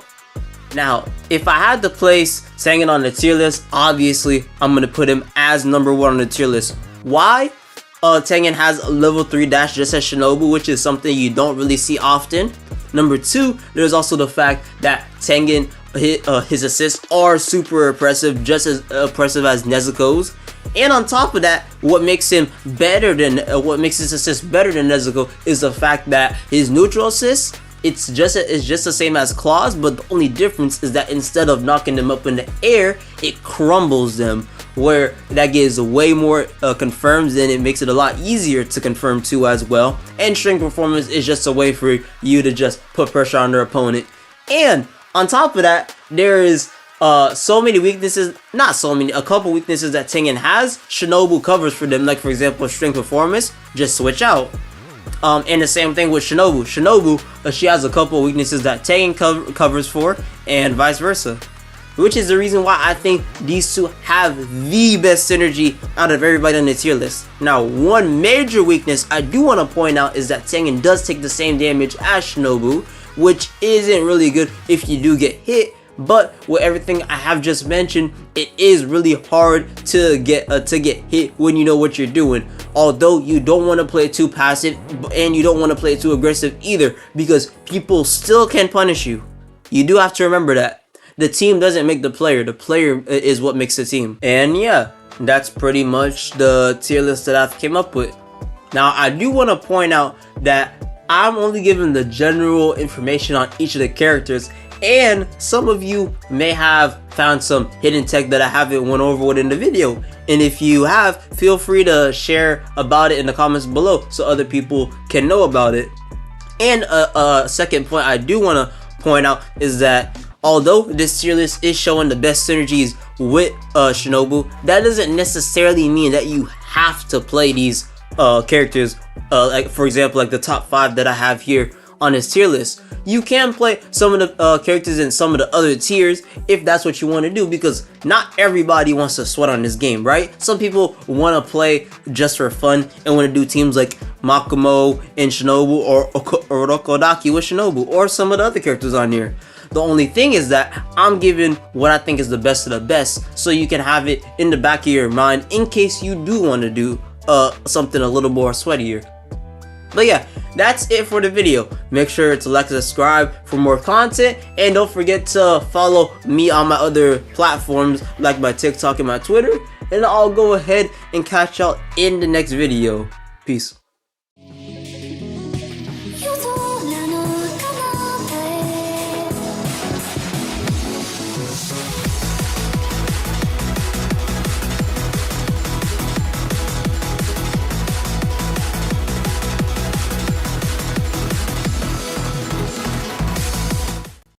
Speaker 1: Now, if I had to place Tengen on the tier list, obviously I'm gonna put him as number 1 on the tier list. Why? Tengen has a level 3 dash just as Shinobu, which is something you don't really see often. Number 2, there's also the fact that Tengen, his assists are super impressive, just as impressive as Nezuko's. And on top of that, what makes his assist better than Nezuko is the fact that his neutral assist, it's just the same as Claw's, but the only difference is that instead of knocking them up in the air, it crumbles them, where that gives way more confirms, and it makes it a lot easier to confirm too as well. And string performance is just a way for you to just put pressure on their opponent. And on top of that, there is so many weaknesses, not so many, a couple weaknesses that Tengen has. Shinobu covers for them, like for example, string performance, just switch out. And the same thing with Shinobu. She has a couple weaknesses that Tengen covers for, and vice versa. Which is the reason why I think these two have the best synergy out of everybody on the tier list. Now, one major weakness I do want to point out is that Tengen does take the same damage as Shinobu, which isn't really good if you do get hit. But with everything I have just mentioned, it is really hard to get hit when you know what you're doing. Although you don't want to play too passive, and you don't want to play too aggressive either, because people still can punish you. You do have to remember that. The team doesn't make the player is what makes the team. And yeah, that's pretty much the tier list that I've came up with. Now, I do want to point out that I'm only giving the general information on each of the characters, and some of you may have found some hidden tech that I haven't went over within the video. And if you have, feel free to share about it in the comments below so other people can know about it. And a second point I do want to point out is that although this tier list is showing the best synergies with Shinobu, that doesn't necessarily mean that you have to play these characters, like for example, like the top 5 that I have here on this tier list. You can play some of the characters in some of the other tiers if that's what you want to do, because not everybody wants to sweat on this game, right? Some people want to play just for fun and want to do teams like Makomo and Shinobu, or Urokodaki with Shinobu, or some of the other characters on here. The only thing is that I'm giving what I think is the best of the best, so you can have it in the back of your mind in case you do want to do something a little more sweatier. But yeah, that's it for the video. Make sure to like and subscribe for more content, and don't forget to follow me on my other platforms like my TikTok and my Twitter, and I'll go ahead and catch y'all in the next video. Peace.